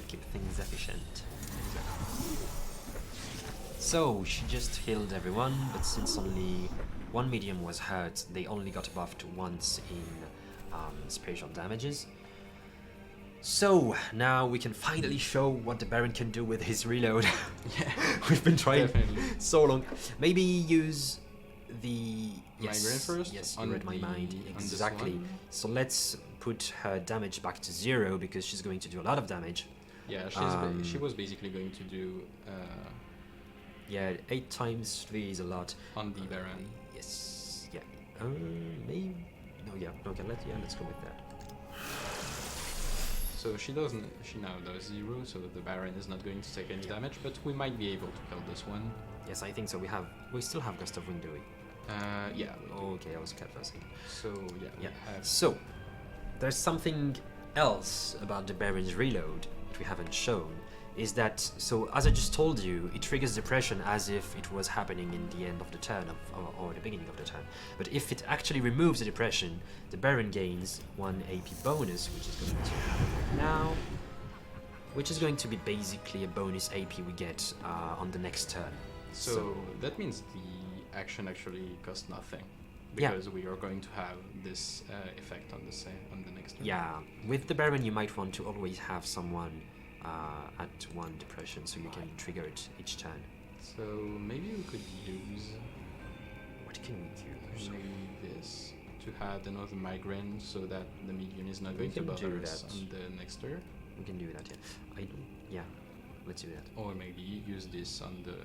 Keep things efficient. So she just healed everyone, but since only one medium was hurt, they only got buffed once in spiritual damages. So now we can finally show what the Baron can do with his reload. Yeah, We've been trying definitely. so long. Maybe use the Migraine first? Yes, you On read my mind. on this Exactly. one? So let's put her damage back to 0, because she's going to do a lot of damage. Yeah, she was basically going to do Yeah, 8 times 3 is a lot. on the Baron. Yes. Yeah. Maybe. No. Yeah. Okay. Let's go with that. So she now does 0, so the Baron is not going to take any damage, but we might be able to kill this one. Yes, I think so. We still have Gust of Wind, do we? Yeah. Okay, I was cut for a second. So yeah. Yeah. We have So there's something else about the Baron's reload that we haven't shown. Is that, so as I just told you, it triggers depression as if it was happening in the end of the turn or the beginning of the turn. But if it actually removes the depression, the Baron gains 1 AP bonus, which is going to happen right now, which is going to be basically a bonus AP we get on the next turn. So that means the action actually costs nothing, Yeah. because we are going to have this effect on the next turn. Yeah, with the Baron you might want to always have someone at 1 depression, so you can trigger it each turn. So maybe we could use What can we use? maybe this to add another migraine, so that the medium is not We going to can bother do us that. on the next turn. We can do that, yeah. Yeah, let's do that. Or maybe use this on the...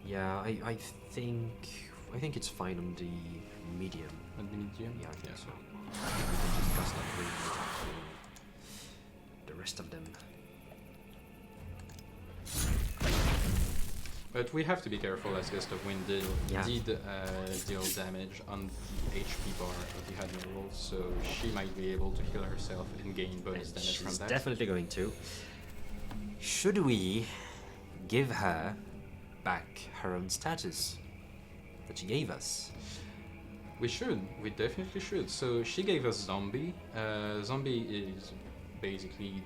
Yeah, I think it's fine on the medium. on the medium? Yeah, I think so. We can just cast that with the rest of them. But we have to be careful, as Gust of Wind did deal damage on the HP bar of the Admiral, so she might be able to heal herself and gain bonus And damage from she's that. definitely going to. Should we give her back her own status that she gave us? We should. We definitely should. So she gave us Zombie. Zombie is basically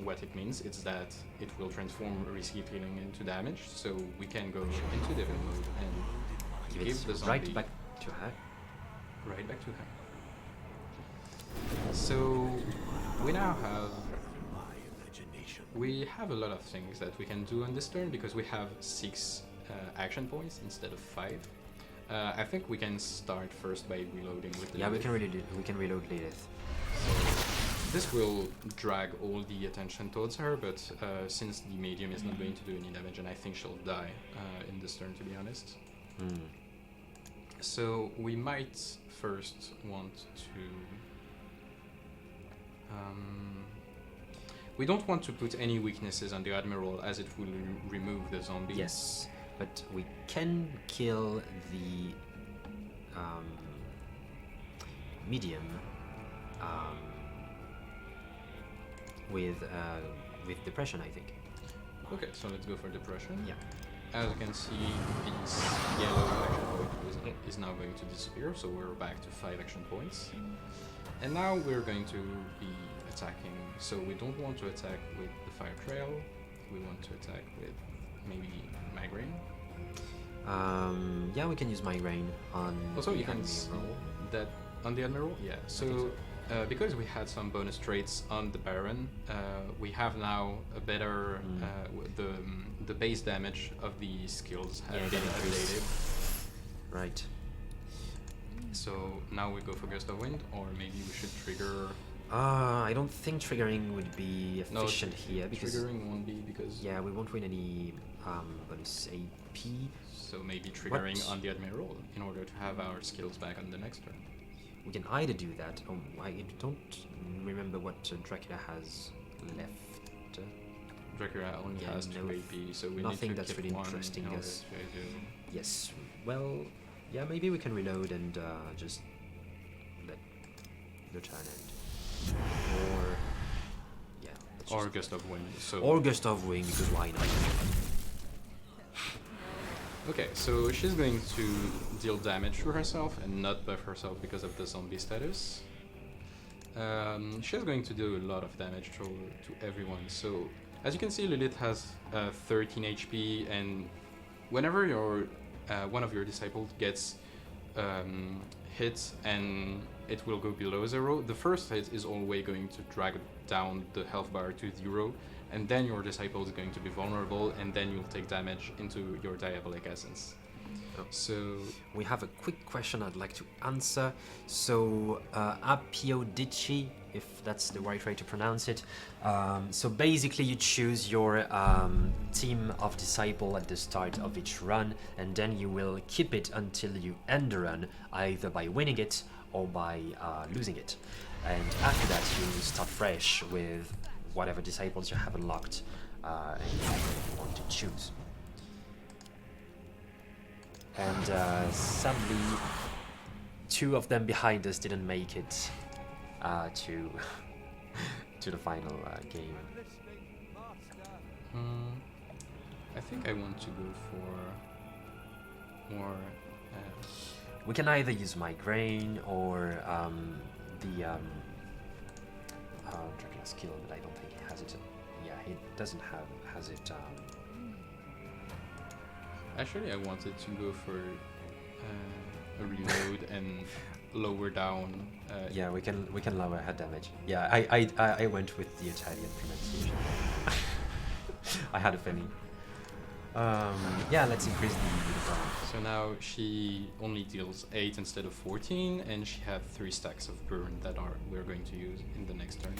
what it means. It's that it will transform risky healing into damage. So we can go into devil mode and give the zombie right back to her. right back to her. So we now have a lot of things that we can do on this turn, because we have 6 action points instead of 5. I think we can start first by reloading with the Yeah, we Lilith. can reload Lilith. This will drag all the attention towards her, but since the medium is not going to do any damage, and I think she'll die in this turn, to be honest. So we might first want to... we don't want to put any weaknesses on the Admiral as it will remove the zombie. Yes, but we can kill the medium with depression, I think. Okay, so let's go for depression. Yeah. As you can see, its yellow action point is now going to disappear, so we're back to 5 action points. And now we're going to be attacking. So we don't want to attack with the fire trail. We want to attack with maybe migraine. Yeah, we can use migraine on. Also, the you can see that on the Admiral. Yeah. So because we had some bonus traits on the Baron, we have now a better the base damage of the skills have been updated. Right. So now we go for Gust of Wind, or maybe we should trigger. I don't think triggering would be efficient here because triggering won't be because we won't win any bonus AP. So maybe triggering on the Admiral in order to have our skills back on the next turn. We can either do that. I don't remember what Dracula has left. Dracula only has 2 AP, so we nothing need to that's keep really one interesting. in order Yes. to Yes. Well, yeah. Maybe we can reload and just let the turn end. Or let's or just- Gust of Wind. So or Gust of Wing, because why not? okay, so she's going to deal damage to herself and not buff herself because of the zombie status. She's going to do a lot of damage to everyone. So as you can see, Lilith has 13 HP, and whenever your one of your disciples gets hit and it will go below 0, the first hit is always going to drag down the health bar to 0, and then your disciple is going to be vulnerable, and then you'll take damage into your diabolic essence. So we have a quick question I'd like to answer. So Appiodici, if that's the right way to pronounce it. So basically you choose your team of disciple at the start of each run, and then you will keep it until you end the run, either by winning it or by losing it. And after that you start fresh with whatever disciples you have unlocked and you want to choose. And sadly, 2 of them behind us didn't make it to to the final game. I think I want to go for more. We can either use migraine or the Dracula skill, but I don't think he has it. Yeah, he doesn't has it. Actually, I wanted to go for a reload and lower down. Yeah, we can lower head damage. Yeah, I went with the Italian pronunciation. I had a feeling. Yeah, let's increase the So now she only deals 8 instead of 14, and she had 3 stacks of burn that we're going to use in the next turn.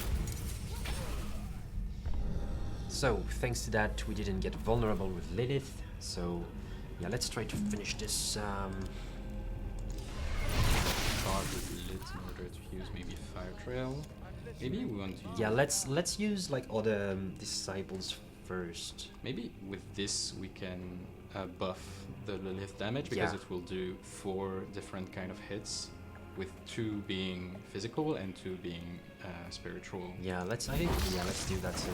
So thanks to that, we didn't get vulnerable with Lilith. So yeah, let's try to finish this. Start with Lilith in order to use maybe Fire Trail. Maybe we want to use... Yeah, let's use like other disciples first. Maybe with this we can buff the Lilith damage, because it will do 4 different kind of hits, with 2 being physical and 2 being spiritual. Yeah, let's do that so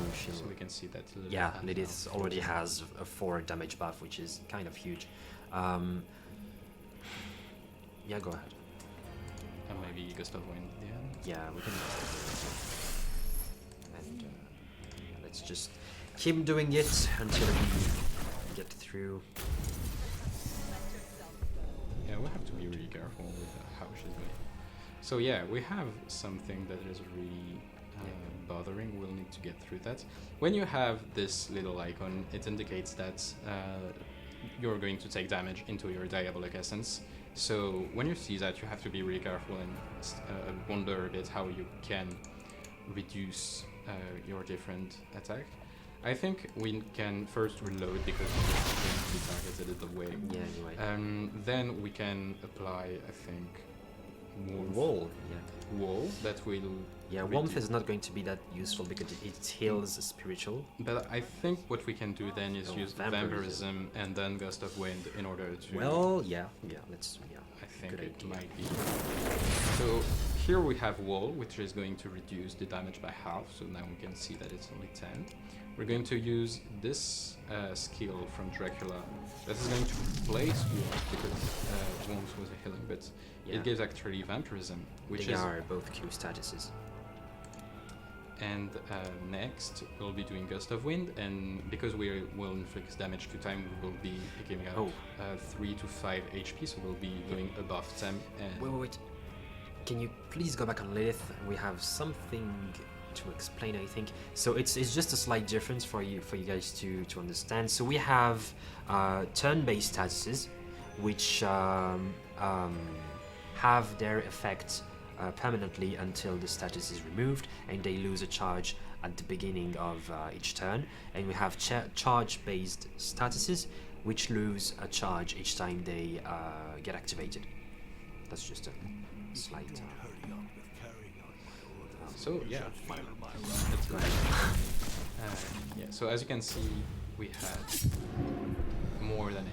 we can see that Lilith. Yeah, Lilith already has a 4 damage buff, which is kind of huge. Yeah, go ahead. And maybe Gust of Wind at the end. Yeah, we can and let's just keep doing it until we get through. Yeah, we have to be really careful with how she's going. So yeah, we have something that is really bothering. We'll need to get through that. When you have this little icon, it indicates that you're going to take damage into your diabolic essence. So when you see that, you have to be really careful and wonder a bit how you can reduce your different attack. I think we can first reload because we're going to be targeted at the way. Yeah, anyway. Then we can apply, I think, Wall, yeah. Wall that will. Yeah, warmth is not going to be that useful because it heals spiritual. But I think what we can do then is use vampirism and then Gust of Wind in order to. Well, yeah, let's. Yeah, I think good it idea. might be. So here we have Wall, which is going to reduce the damage by half. So now we can see that it's only 10. We're going to use this skill from Dracula. That is going to replace Warmth because Warmth was a healing, but it gives actually vampirism, which they is. are both Q statuses. And next we'll be doing Gust of Wind, and because we will inflict damage 2 times, we will be giving out 3 to 5 HP, so we'll be going above 10. And Wait. Can you please go back on Lilith? We have something to explain, I think. So it's just a slight difference for you guys to understand. So we have turn-based statuses, which have their effect permanently until the status is removed, and they lose a charge at the beginning of each turn. And we have charge-based statuses, which lose a charge each time they get activated. That's just a slight. So yeah, that's right. Yeah. So as you can see, we had more than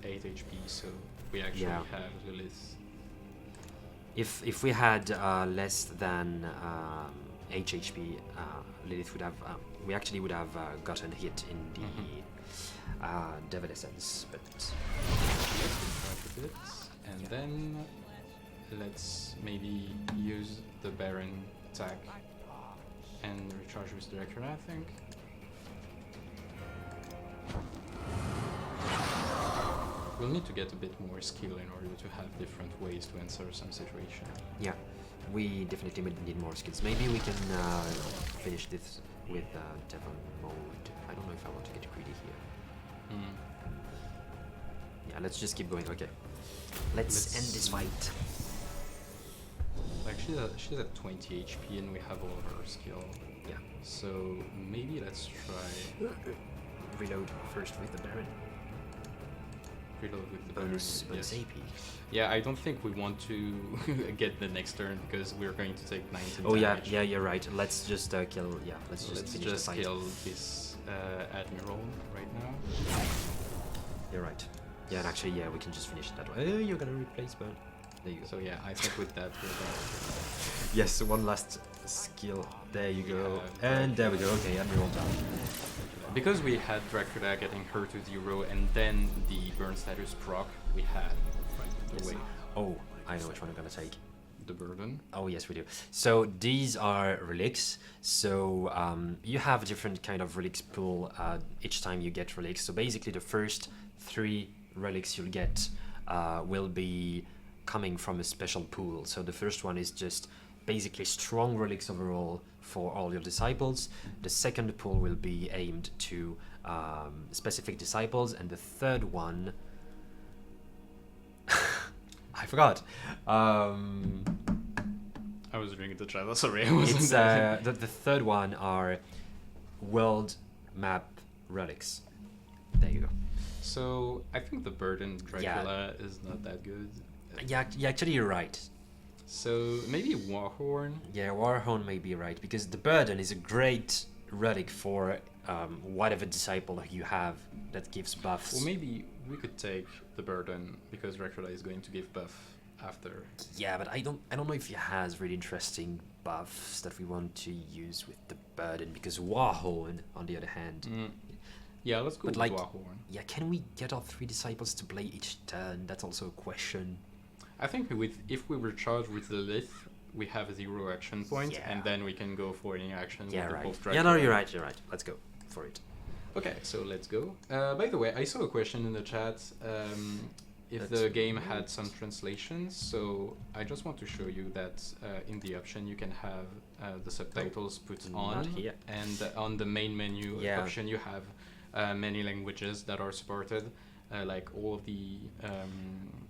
8 HP, so we actually have Lilith. If we had less than 8 HP, Lilith would have. We actually would have gotten hit in the Devil Essence, but. Let's recharge a bit, and then let's maybe use the Baron attack and recharge with Dracula, I think. We'll need to get a bit more skill in order to have different ways to answer some situation. Yeah, we definitely need more skills. Maybe we can finish this with Devil mode. I don't know if I want to get greedy here. Yeah, let's just keep going. Okay, let's end this fight. Like she's at 20 HP and we have all of her skill. Yeah. So maybe let's try reload first with the Baron. Reload with the bonus yes. AP. Yeah, I don't think we want to get the next turn because we're going to take 19 Oh damage. yeah, you're right. Let's just kill. Yeah, let's just finish the fight. Kill this Admiral right now. You're right. Yeah, and actually, yeah, we can just finish it that way. You're gonna replace Burn. There you go. So yeah, I think with that we're going Yes, one last skill. There you go. And there we go. Okay, Admiral down. Because we had Dracula getting her to 0 and then the burn status proc, we had the way. Oh, I know which one I'm gonna take. The burden. Oh yes, we do. So these are relics. So you have a different kind of relics pool each time you get relics. So basically, the first 3 relics you'll get will be coming from a special pool. So the first one is just basically strong relics overall for all your disciples. The second pool will be aimed to specific disciples, and the third one I forgot. I was reading the trailer, sorry. It's the third one are world map relics. There you go. So I think the burden Dracula is not that good. Yeah, actually you're right. So maybe Warhorn. Yeah, Warhorn may be right, because the burden is a great relic for whatever disciple you have that gives buffs. Well, maybe we could take the burden because Dracula is going to give buff after. Yeah, but I don't know if he has really interesting buffs that we want to use with the burden, because Warhorn, on the other hand. Yeah, let's go with Warhorn. Yeah, can we get our 3 disciples to play each turn? That's also a question. I think if we recharge with Lilith, we have a 0 action point, and then we can go for any action with right. both Dracula. Yeah, no, you're right. Let's go for it. Okay, so let's go. By the way, I saw a question in the chat if the game had some translations, so I just want to show you that in the option you can have the subtitles put on, and on the main menu option you have many languages that are supported. like all of the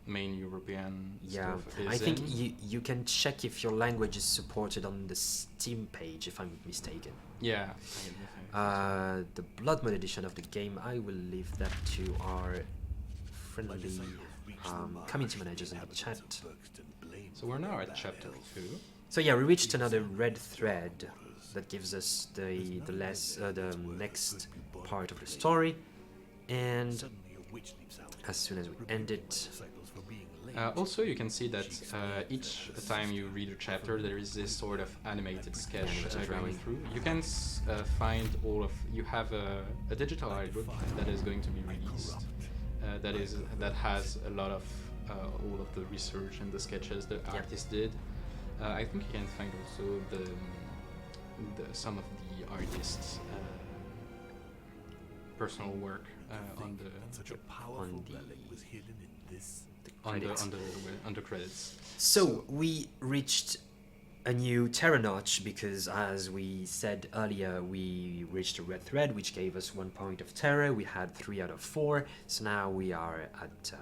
main European Yeah, stuff is I think in. you can check if your language is supported on the Steam page, if I'm mistaken. Yeah. The Blood Mode edition of the game, I will leave that to our friendly community managers in the chat. So we're now at chapter 2. So yeah, we reached another red thread that gives us the next part of the story, and as soon as we end it, Also, you can see that each time you read a chapter, there is this sort of animated sketch going through. You can find all of. You have a digital art book that is going to be released. That has a lot of all of the research and the sketches the artist did. I think you can find also some of the artist's personal work on the credits. So we reached a new Terra notch because, as we said earlier, we reached a red thread which gave us 1 point of terror. We had 3 out of 4, so now we are at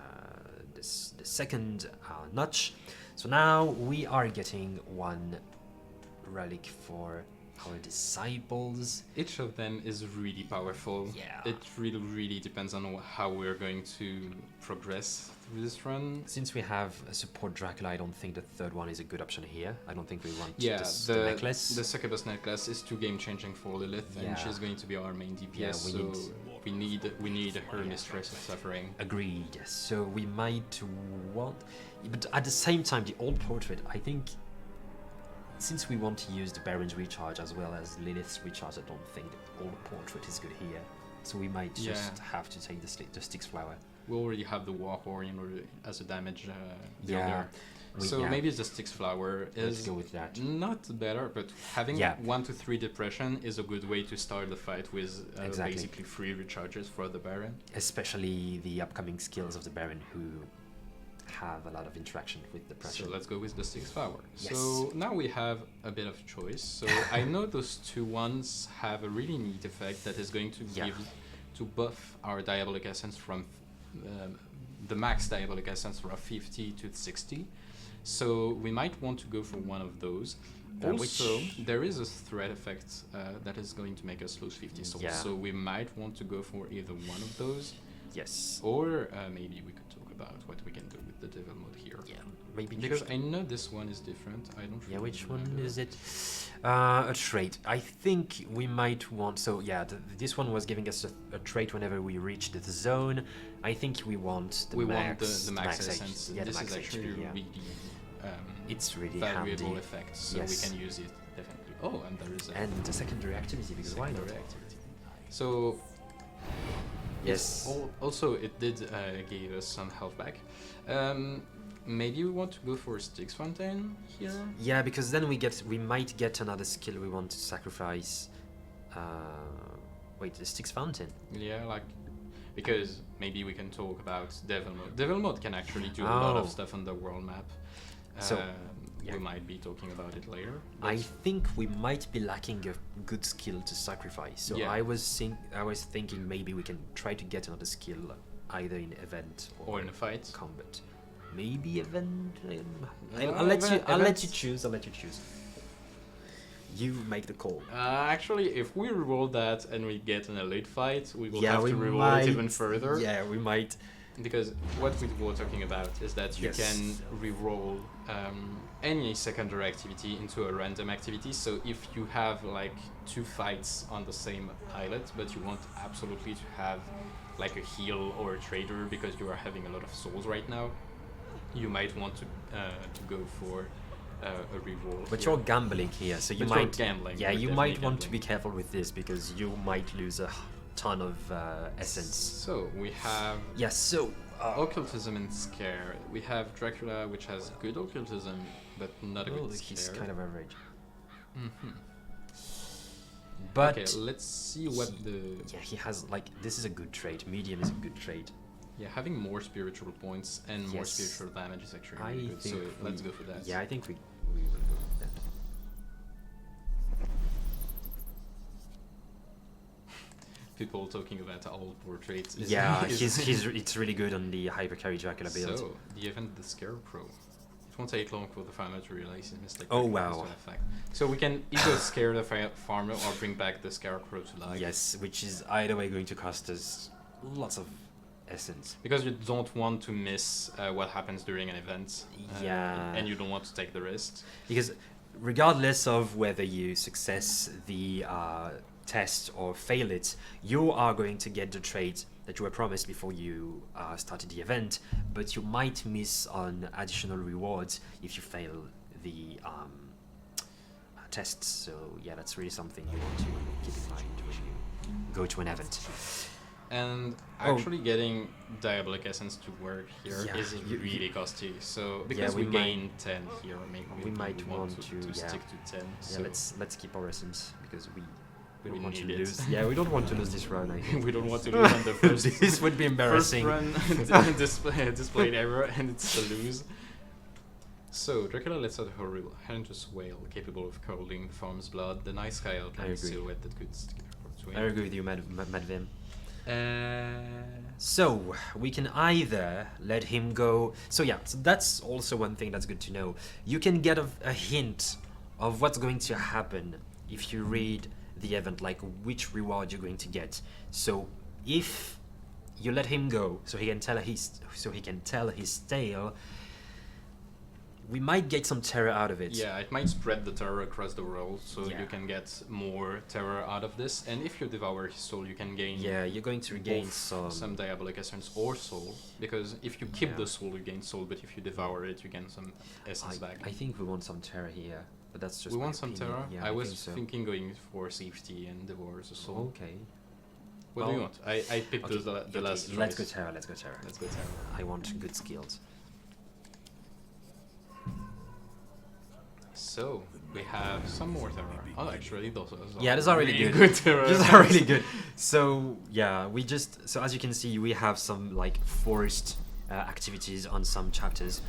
the second notch. So now we are getting 1 relic for our disciples. Each of them is really powerful. Yeah. It really depends on how we're going to progress through this run. Since we have a support Dracula, I don't think the third one is a good option here. I don't think we want Yeah, the necklace. The succubus necklace is too game changing for Lilith, and she's going to be our main DPS. Yeah, we need her mistress of suffering. Agreed. So we might want, but at the same time, the old portrait, I think, since we want to use the Baron's recharge as well as Lilith's recharge, I don't think the old portrait is good here. So we might just have to take the Styx Flower. We already have the Warhorn as a damage Yeah. builder. Maybe the Styx Flower Let's is go with that. not better, but having 1 to 3 depression is a good way to start the fight with basically free recharges for the Baron. Especially the upcoming skills of the Baron, who have a lot of interaction with depression. So let's go with the Styx Flower. Yes. So now we have a bit of choice. So I know those 2 ones have a really neat effect that is going to to buff our Diabolic Essence from the max Diabolic Essence from 50 to 60. So we might want to go for one of those. Also, there is a threat effect that is going to make us lose 50 souls. So we might want to go for either one of those. Yes. Or maybe we could talk about what we can do with the devil mode here. Yeah, maybe because I know this one is different. I don't. Yeah, really which one remember. is it? A trait. I think we might want. So yeah, this one was giving us a trait whenever we reached the zone. I think we want the max. The max essence. Yeah, this the max is actually really. It's really valuable handy. effect, so we can use it definitely. Oh, and there is a secondary activity because why not? Activity. So. Yes. Also, it did give us some health back. Maybe we want to go for Styx Fountain here. Yeah, because then we might get another skill we want to sacrifice. Wait, the Styx Fountain. Yeah, because maybe we can talk about Devil Mode. Devil Mode can actually do a lot of stuff on the world map. We might be talking about it later. I think we might be lacking a good skill to sacrifice. So I was thinking maybe we can try to get another skill either in event or in a fight. Combat. Maybe event. I'll let you choose. You make the call. Actually, if we roll that and we get an elite fight, we will have to reroll it even further. Yeah, we might. Because what we were talking about is that you can reroll any secondary activity into a random activity. So if you have 2 fights on the same islet, but you want absolutely to have a heal or a trader because you are having a lot of souls right now, you might want to go for a reroll. But you're gambling here, so you might gambling. Yeah, you might want to be careful with this because you might lose a ton of essence. So we have occultism and scare. We have Dracula, which has good occultism, but not a good scare. He's kind of average. But okay, let's see what he has. This is a good trait. Medium is a good trait. Yeah, having more spiritual points and more spiritual damage is actually really good. So let's go for that. Yeah, I think we will go with that. people talking about old portraits. Yeah, it's really good on the Hypercarry Dracula build. So, the event The Scarecrow. It won't take long for the farmer to realize his mistake. Oh, wow. So we can either scare the farmer or bring back the Scarecrow to life. Yes, which is either way going to cost us lots of essence. Because you don't want to miss what happens during an event. Yeah. And you don't want to take the risk. Because regardless of whether you success the test or fail it, you are going to get the trait that you were promised before you started the event, but you might miss on additional rewards if you fail the tests. So yeah, that's really something you want to keep in mind when you go to an event. And actually getting Diabolic Essence to work here is really costly. So because we gain 10 here, maybe we might want to stick to 10. Yeah, so let's keep our essence because we don't we want to need it. lose. Yeah, we don't want to lose this run. I think. We don't want to lose on the first. This would be embarrassing. First run displayed error, and it's a lose. So Dracula lets out a horrendous wail capable of curdling the farm's blood. The nice sky outline silhouette that could stick her to I agree with you, Madvim. Uh, So we can either let him go. So yeah, so that's also one thing that's good to know. You can get a hint of what's going to happen if you read the event, like which reward you're going to get. So if you let him go, so he can tell his tale, we might get some terror out of it. Yeah, it might spread the terror across the world, so Yeah. you can get more terror out of this. And if you devour his soul, you can gain Yeah, you're going to regain both some Diabolic Essence or soul. Because if you keep the soul, you gain soul, but if you devour it, you gain some essence back. I think we want some terror here, but that's just We my want some opinion. terror? Yeah, I was think so. thinking going for safety and devour the soul. Okay. What do you want? I picked the last choice. Let's go terror. Let's go terror. Let's go terror. I want good skills. So we have some more terror. Oh, actually, those are really good. Good terror. These are really good. So yeah, so as you can see, we have some like forced activities on some chapters.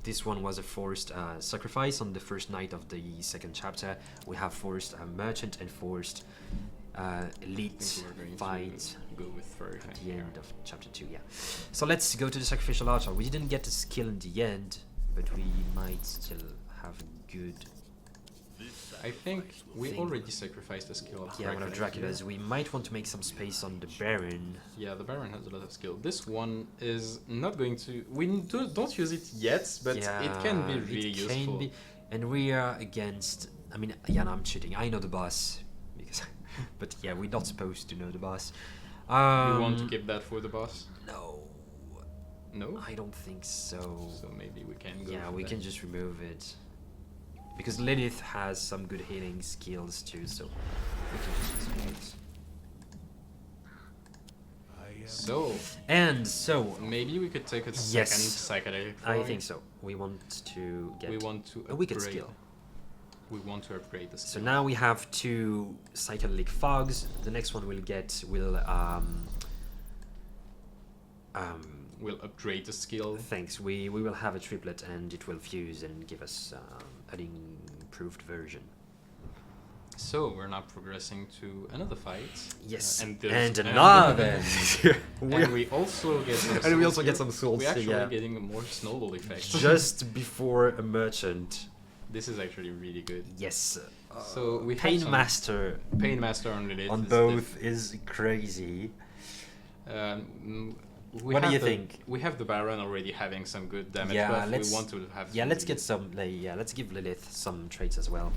This one was a forced sacrifice on the first night of the second chapter. We have forced merchant and forced elite fight go with at the end of chapter 2. Yeah. So let's go to the Sacrificial Archer. We didn't get a skill in the end, but we might still have good. I think we already sacrificed a skill of one of Dracula's. We might want to make some space on the Baron. Yeah, the Baron has a lot of skill. This one is not going to. We don't use it yet, but it can be really useful. And we are against. I mean, yeah, no, I'm cheating. I know the boss, because, but yeah, we're not supposed to know the boss. You want to keep that for the boss? No. No? I don't think so. So maybe we can go. Yeah, we can just remove it. Because Lilith has some good healing skills too, so we can just remove it. So maybe we could take a second psychedelic. I think so. We want to get a wicked skill. We want to upgrade the skill. So now we have 2 psychedelic fogs. The next one we'll we'll upgrade the skill. Thanks. We will have a triplet, and it will fuse and give us an improved version. So we're now progressing to another fight. Yes, and another. And we also get some souls. We're actually getting a more snowball effect. Just before a merchant. This is actually really good. Yes. So we Pain Master on Lilith on both is crazy. What do you think? We have the Baron already having some good damage. Yeah, we want to have. Let's get some. Let's give Lilith some traits as well.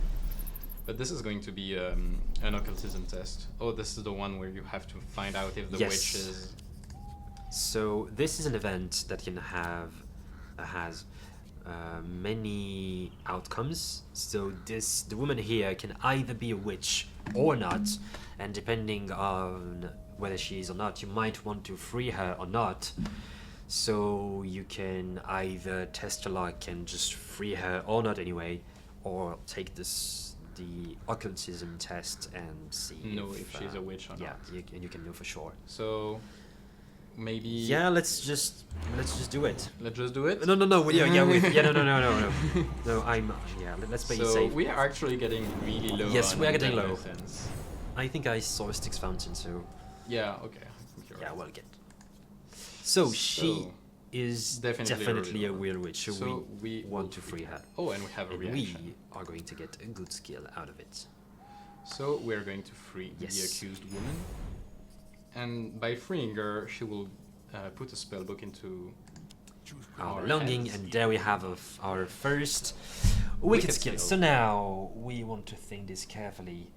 But this is going to be an occultism test. Oh, this is the one where you have to find out if the witch is. So this is an event that can has many outcomes. So the woman here can either be a witch or not, and depending on whether she is or not, you might want to free her or not. So you can either test your luck and just free her or not anyway, or take the occultism test and see if she's a witch or not. Yeah, you can know for sure. So maybe. Yeah, let's just do it. Let's just do it. No. No. No. Let's play it safe. So we are actually getting really low. Yes, we are getting low. Defense. I think I saw a Styx Fountain, so. Yeah, okay. I think you're Yeah, right. we'll get. So she is definitely a real witch. So we will want to free her. Oh, and we have a And reaction. we are going to get a good skill out of it. So we're going to free the accused woman. And by freeing her, she will put a spellbook into Our our belonging, hands. and there we have our first wicked skill. So now we want to think this carefully.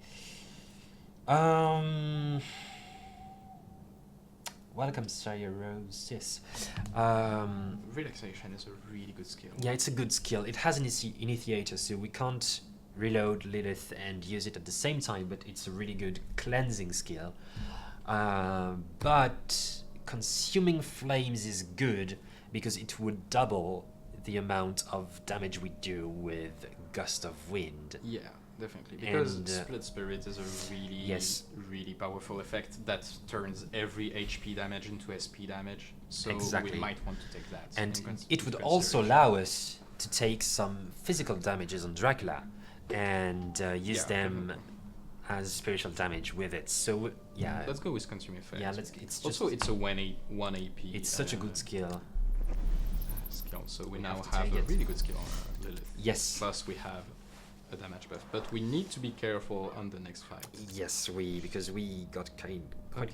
Welcome, Sire Rose. Yes. Relaxation is a really good skill. Yeah, it's a good skill. It has an initiator, so we can't reload Lilith and use it at the same time, but it's a really good cleansing skill. But consuming flames is good because it would double the amount of damage we do with Gust of Wind. Yeah, definitely. Because And, Split Spirit is a really, really powerful effect that turns every HP damage into SP damage. So Exactly. we might want to take that. And in it would consideration. also allow us to take some physical damages on Dracula and use them definitely. as spiritual damage with it. So yeah, Let's go with Consuming Flames. yeah. It's just Also, it's a 1 AP. it's such a good skill. skill. So we now have to have take a it. really good skill on Lilith. Yes. Plus we have a damage buff, but we need to be careful on the next fight. Yes, because we got quite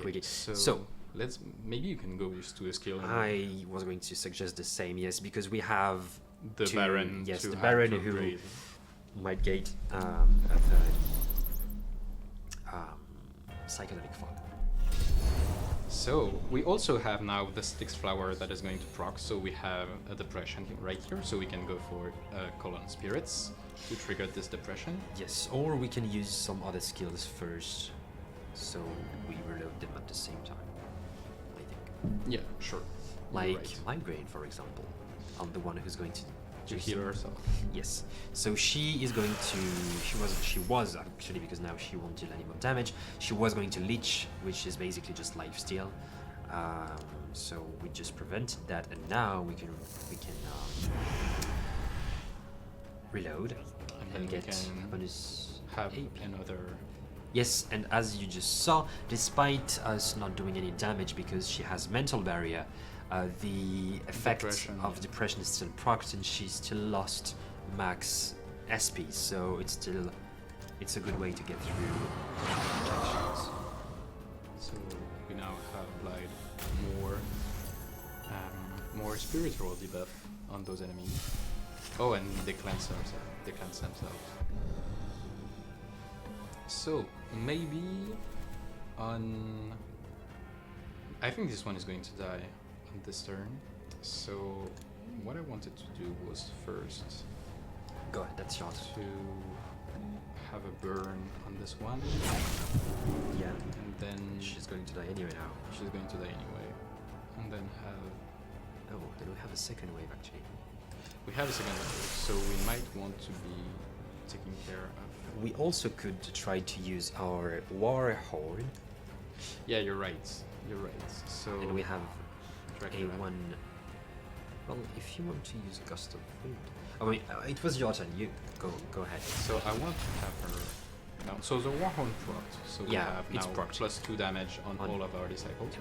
quickly. So let's maybe you can go just to a skill. I was going to suggest the same. Yes, because we have the Baron. Yes, to the have Baron to who upgrade. might get a third psychedelic fog. So we also have now the Styx Flower that is going to proc. So we have a depression right here, so we can go for Colon Spirits to trigger this depression. Yes, or we can use some other skills first, so we reload them at the same time. I think, Yeah, sure. You're like right. Migraine, for example. I'm the one who's going to Heal herself. Yes. So she is going to. She was actually, because now she won't deal any more damage. She was going to leech, which is basically just lifesteal. So we just prevented that, and now we can reload And and then we get can a bonus have AP. another. Yes, and as you just saw, despite us not doing any damage because she has mental barrier, the effect Depression. of depression is still procced, and she still lost max SP. So it's a good way to get through protections. So we now have applied more spiritual debuff on those enemies. Oh, and they cleanse themselves. So maybe on. I think this one is going to die on this turn. So what I wanted to do was first Go ahead, that's your turn. to have a burn on this one, Yeah, and then she's going to die anyway now. she's going to die anyway, and then have. Oh, then we have a second wave actually. We have a second wave, so we might want to be taking care of. We also could try to use our war horn, Yeah, you're right. You're right. So and we have Dracula. A1. Well, if you want to use Gust of Wind. I mean, it was your turn. You go ahead. So I want to have her down. So the Warhorn procced. So we Yeah, have it's now procced. +2 damage on all of our disciples.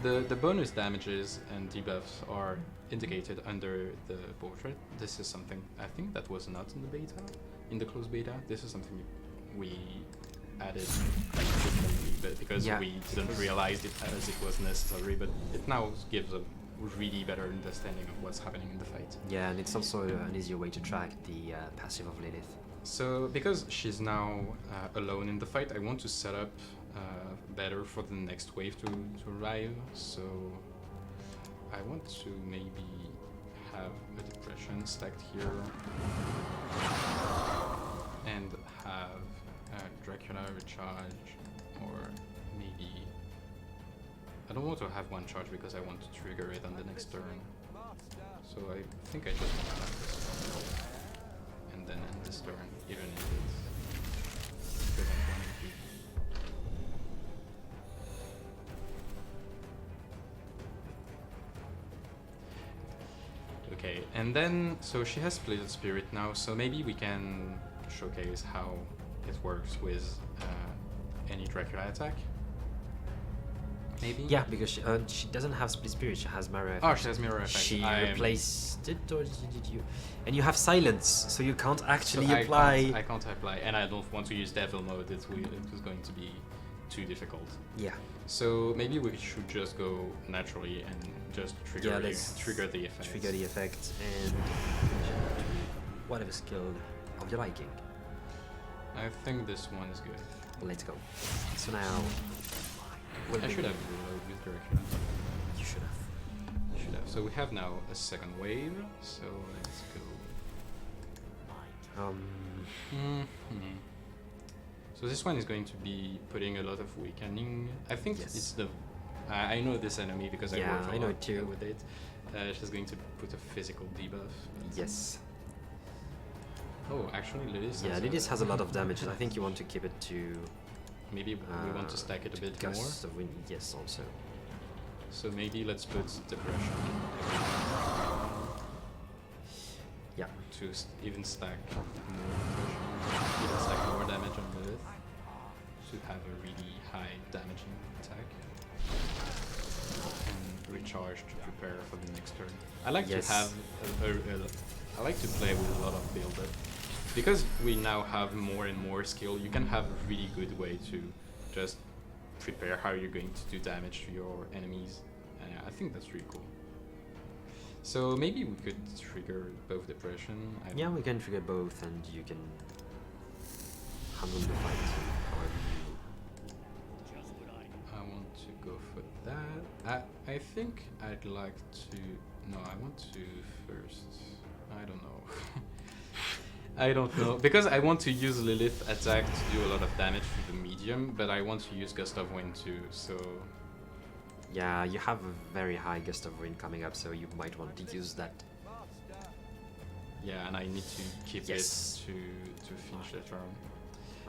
Everyone. The bonus damages and debuffs are indicated under the portrait. This is something I think that was not in the beta, in the closed beta. This is something we added quite differently, but because Yeah, we didn't realize it as it was necessary. But it now gives a really better understanding of what's happening in the fight. Yeah, and it's also an easier way to track the passive of Lilith. So because she's now alone in the fight, I want to set up better for the next wave to arrive. So I want to maybe have a depression stacked here and have Dracula recharge, or maybe I don't want to have one charge because I want to trigger it on the next turn. So I think I just want to have this one. And then end this turn, even if it's prevent 1 AP. Okay, and then, so she has Splitted Spirit now, so maybe we can showcase how it works with any Dracula attack. maybe? Yeah, because she doesn't have Split Spirit, she has Mirror Effect. Oh, she has Mirror Effect. She replaced it, or did you? And you have Silence, so you can't actually apply... I can't apply, and I don't want to use Devil Mode, it was going to be too difficult. Yeah. So maybe we should just go naturally and just trigger the effect. Trigger the effect and whatever skill of your liking. I think this one is good. Let's go. So now... I should have reloaded with direction. You should have. I should have. So we have now a second wave, so let's go. So this one is going to be putting a lot of weakening. I think it's the... I know this enemy because I worked a lot too with it. She's going to put a physical debuff. Yes. Oh, actually Lilith has a lot of damage. I think you want to keep it to... Maybe we want to stack it a bit more. Gust of Wind, yes, also. So maybe let's put Depression. Yeah. To even stack more damage on Lilith. To have a really high damaging attack. And recharge to prepare for the next turn. I like to have I like to play with a lot of build-up. Because we now have more and more skill, you can have a really good way to just prepare how you're going to do damage to your enemies. And I think that's really cool. So maybe we could trigger both Depression. Yeah, we can trigger both and you can handle the fight however you... I want to go for that. I think I'd like to... No, I want to first... I don't know. I don't know, because I want to use Lilith attack to do a lot of damage to the medium, but I want to use Gust of Wind too, so... Yeah, you have a very high Gust of Wind coming up, so you might want to use that. Yeah, and I need to keep it to finish the turn.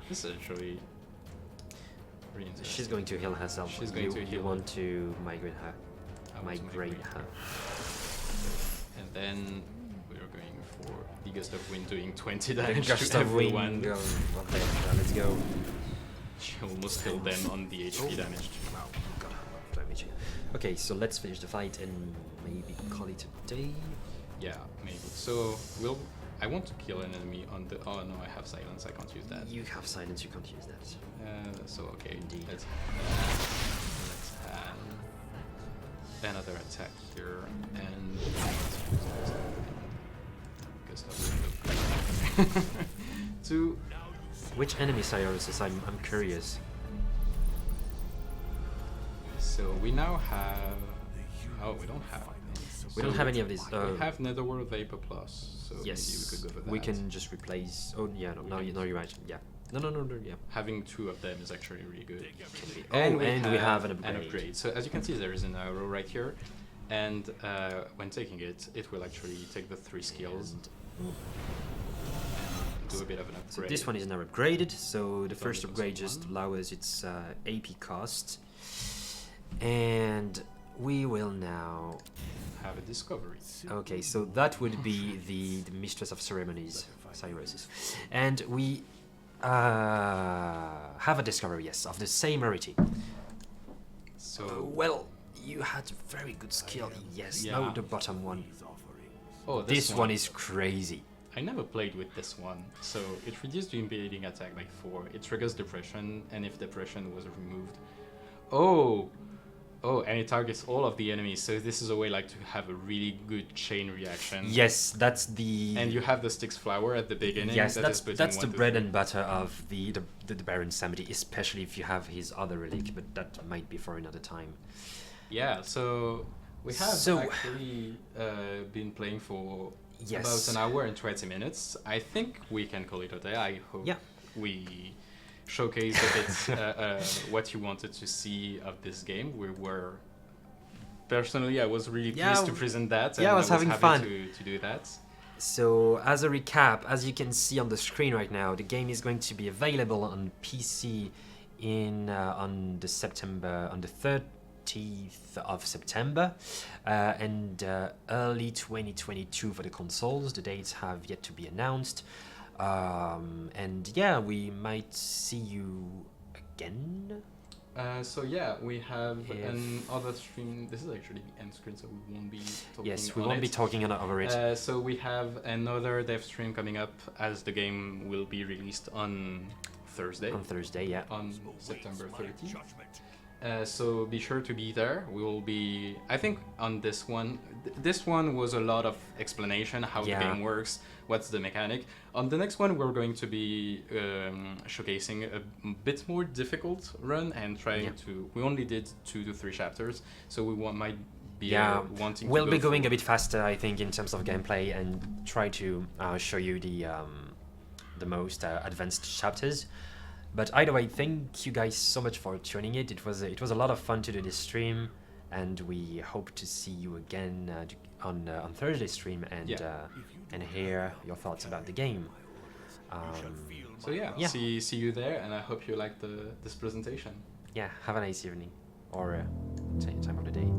This is actually really interesting. She's going to heal herself. She's going to heal. You want to migrate her. Migrate her. And then we're going for the Gust of Wind doing 20 damage Gust to of everyone. Wind. Let's go. She almost killed them on the HP damage too. Wow, got a lot of damage. Okay, so let's finish the fight and maybe call it a day. Yeah, maybe. So I want to kill an enemy on the... Oh no, I have silence, I can't use that. You have silence, you can't use that. So okay, Indeed. let's have another attack here, and to... Which enemy Cyrus? I'm curious. So we now have... Oh, we don't have... We don't have any of these. We have Netherworld Vapor Plus, so yes, maybe we could go for that. We can just replace... Oh, yeah, no, you're right. Yeah. No, yeah. Having two of them is actually really good. And we have an upgrade. So as you can see, there is an arrow right here, and when taking it, it will actually take the 3 skills and do a bit of an upgrade. So this one is now upgraded, so the first upgrade just lowers its AP cost. And we will now... have a discovery. Okay, so that would be the Mistress of Ceremonies, Cyrus. And we have a discovery, yes, of the same rarity. So well, you had very good skill, yes. Yeah. No, the bottom one. Oh, this one is crazy. I never played with this one, so it reduced the impeding attack by 4. It triggers Depression, and if Depression was removed... Oh, and it targets all of the enemies, so this is a way like to have a really good chain reaction. Yes, that's the... And you have the Styx Flower at the beginning. Yes, that's the bread and butter of the Baron Samedi, especially if you have his other relic, but that might be for another time. Yeah, so we have actually been playing for about an hour and 20 minutes. I think we can call it a day. I hope we showcased a bit what you wanted to see of this game. We were... Personally, I was really pleased to present that. And I was having fun to do that. So, as a recap, as you can see on the screen right now, the game is going to be available on PC on the 30th of September and early 2022 for the consoles. The dates have yet to be announced. And yeah, we might see you again So yeah, we have If- another stream. This is actually the end screen, so we won't be talking Yes, we on won't be it. talking over it. So we have another dev stream coming up as the game will be released on Thursday, On Thursday, yeah. on September 30th. So be sure to be there. We will be, I think, on this one. This one was a lot of explanation how Yeah. the game works, what's the mechanic. On the next one, we're going to be showcasing a bit more difficult run and trying Yeah. to. We only did 2 to 3 chapters, so we might be Yeah, wanting. we'll to be go going for- a bit faster, I think, in terms of gameplay, and try to show you the most advanced chapters. But either way, thank you guys so much for tuning in. It was a lot of fun to do this stream, and we hope to see you again on Thursday stream and Yeah. and hear your thoughts about the game. So yeah, Yeah. see you there, and I hope you liked this presentation. Yeah, have a nice evening or time of the day.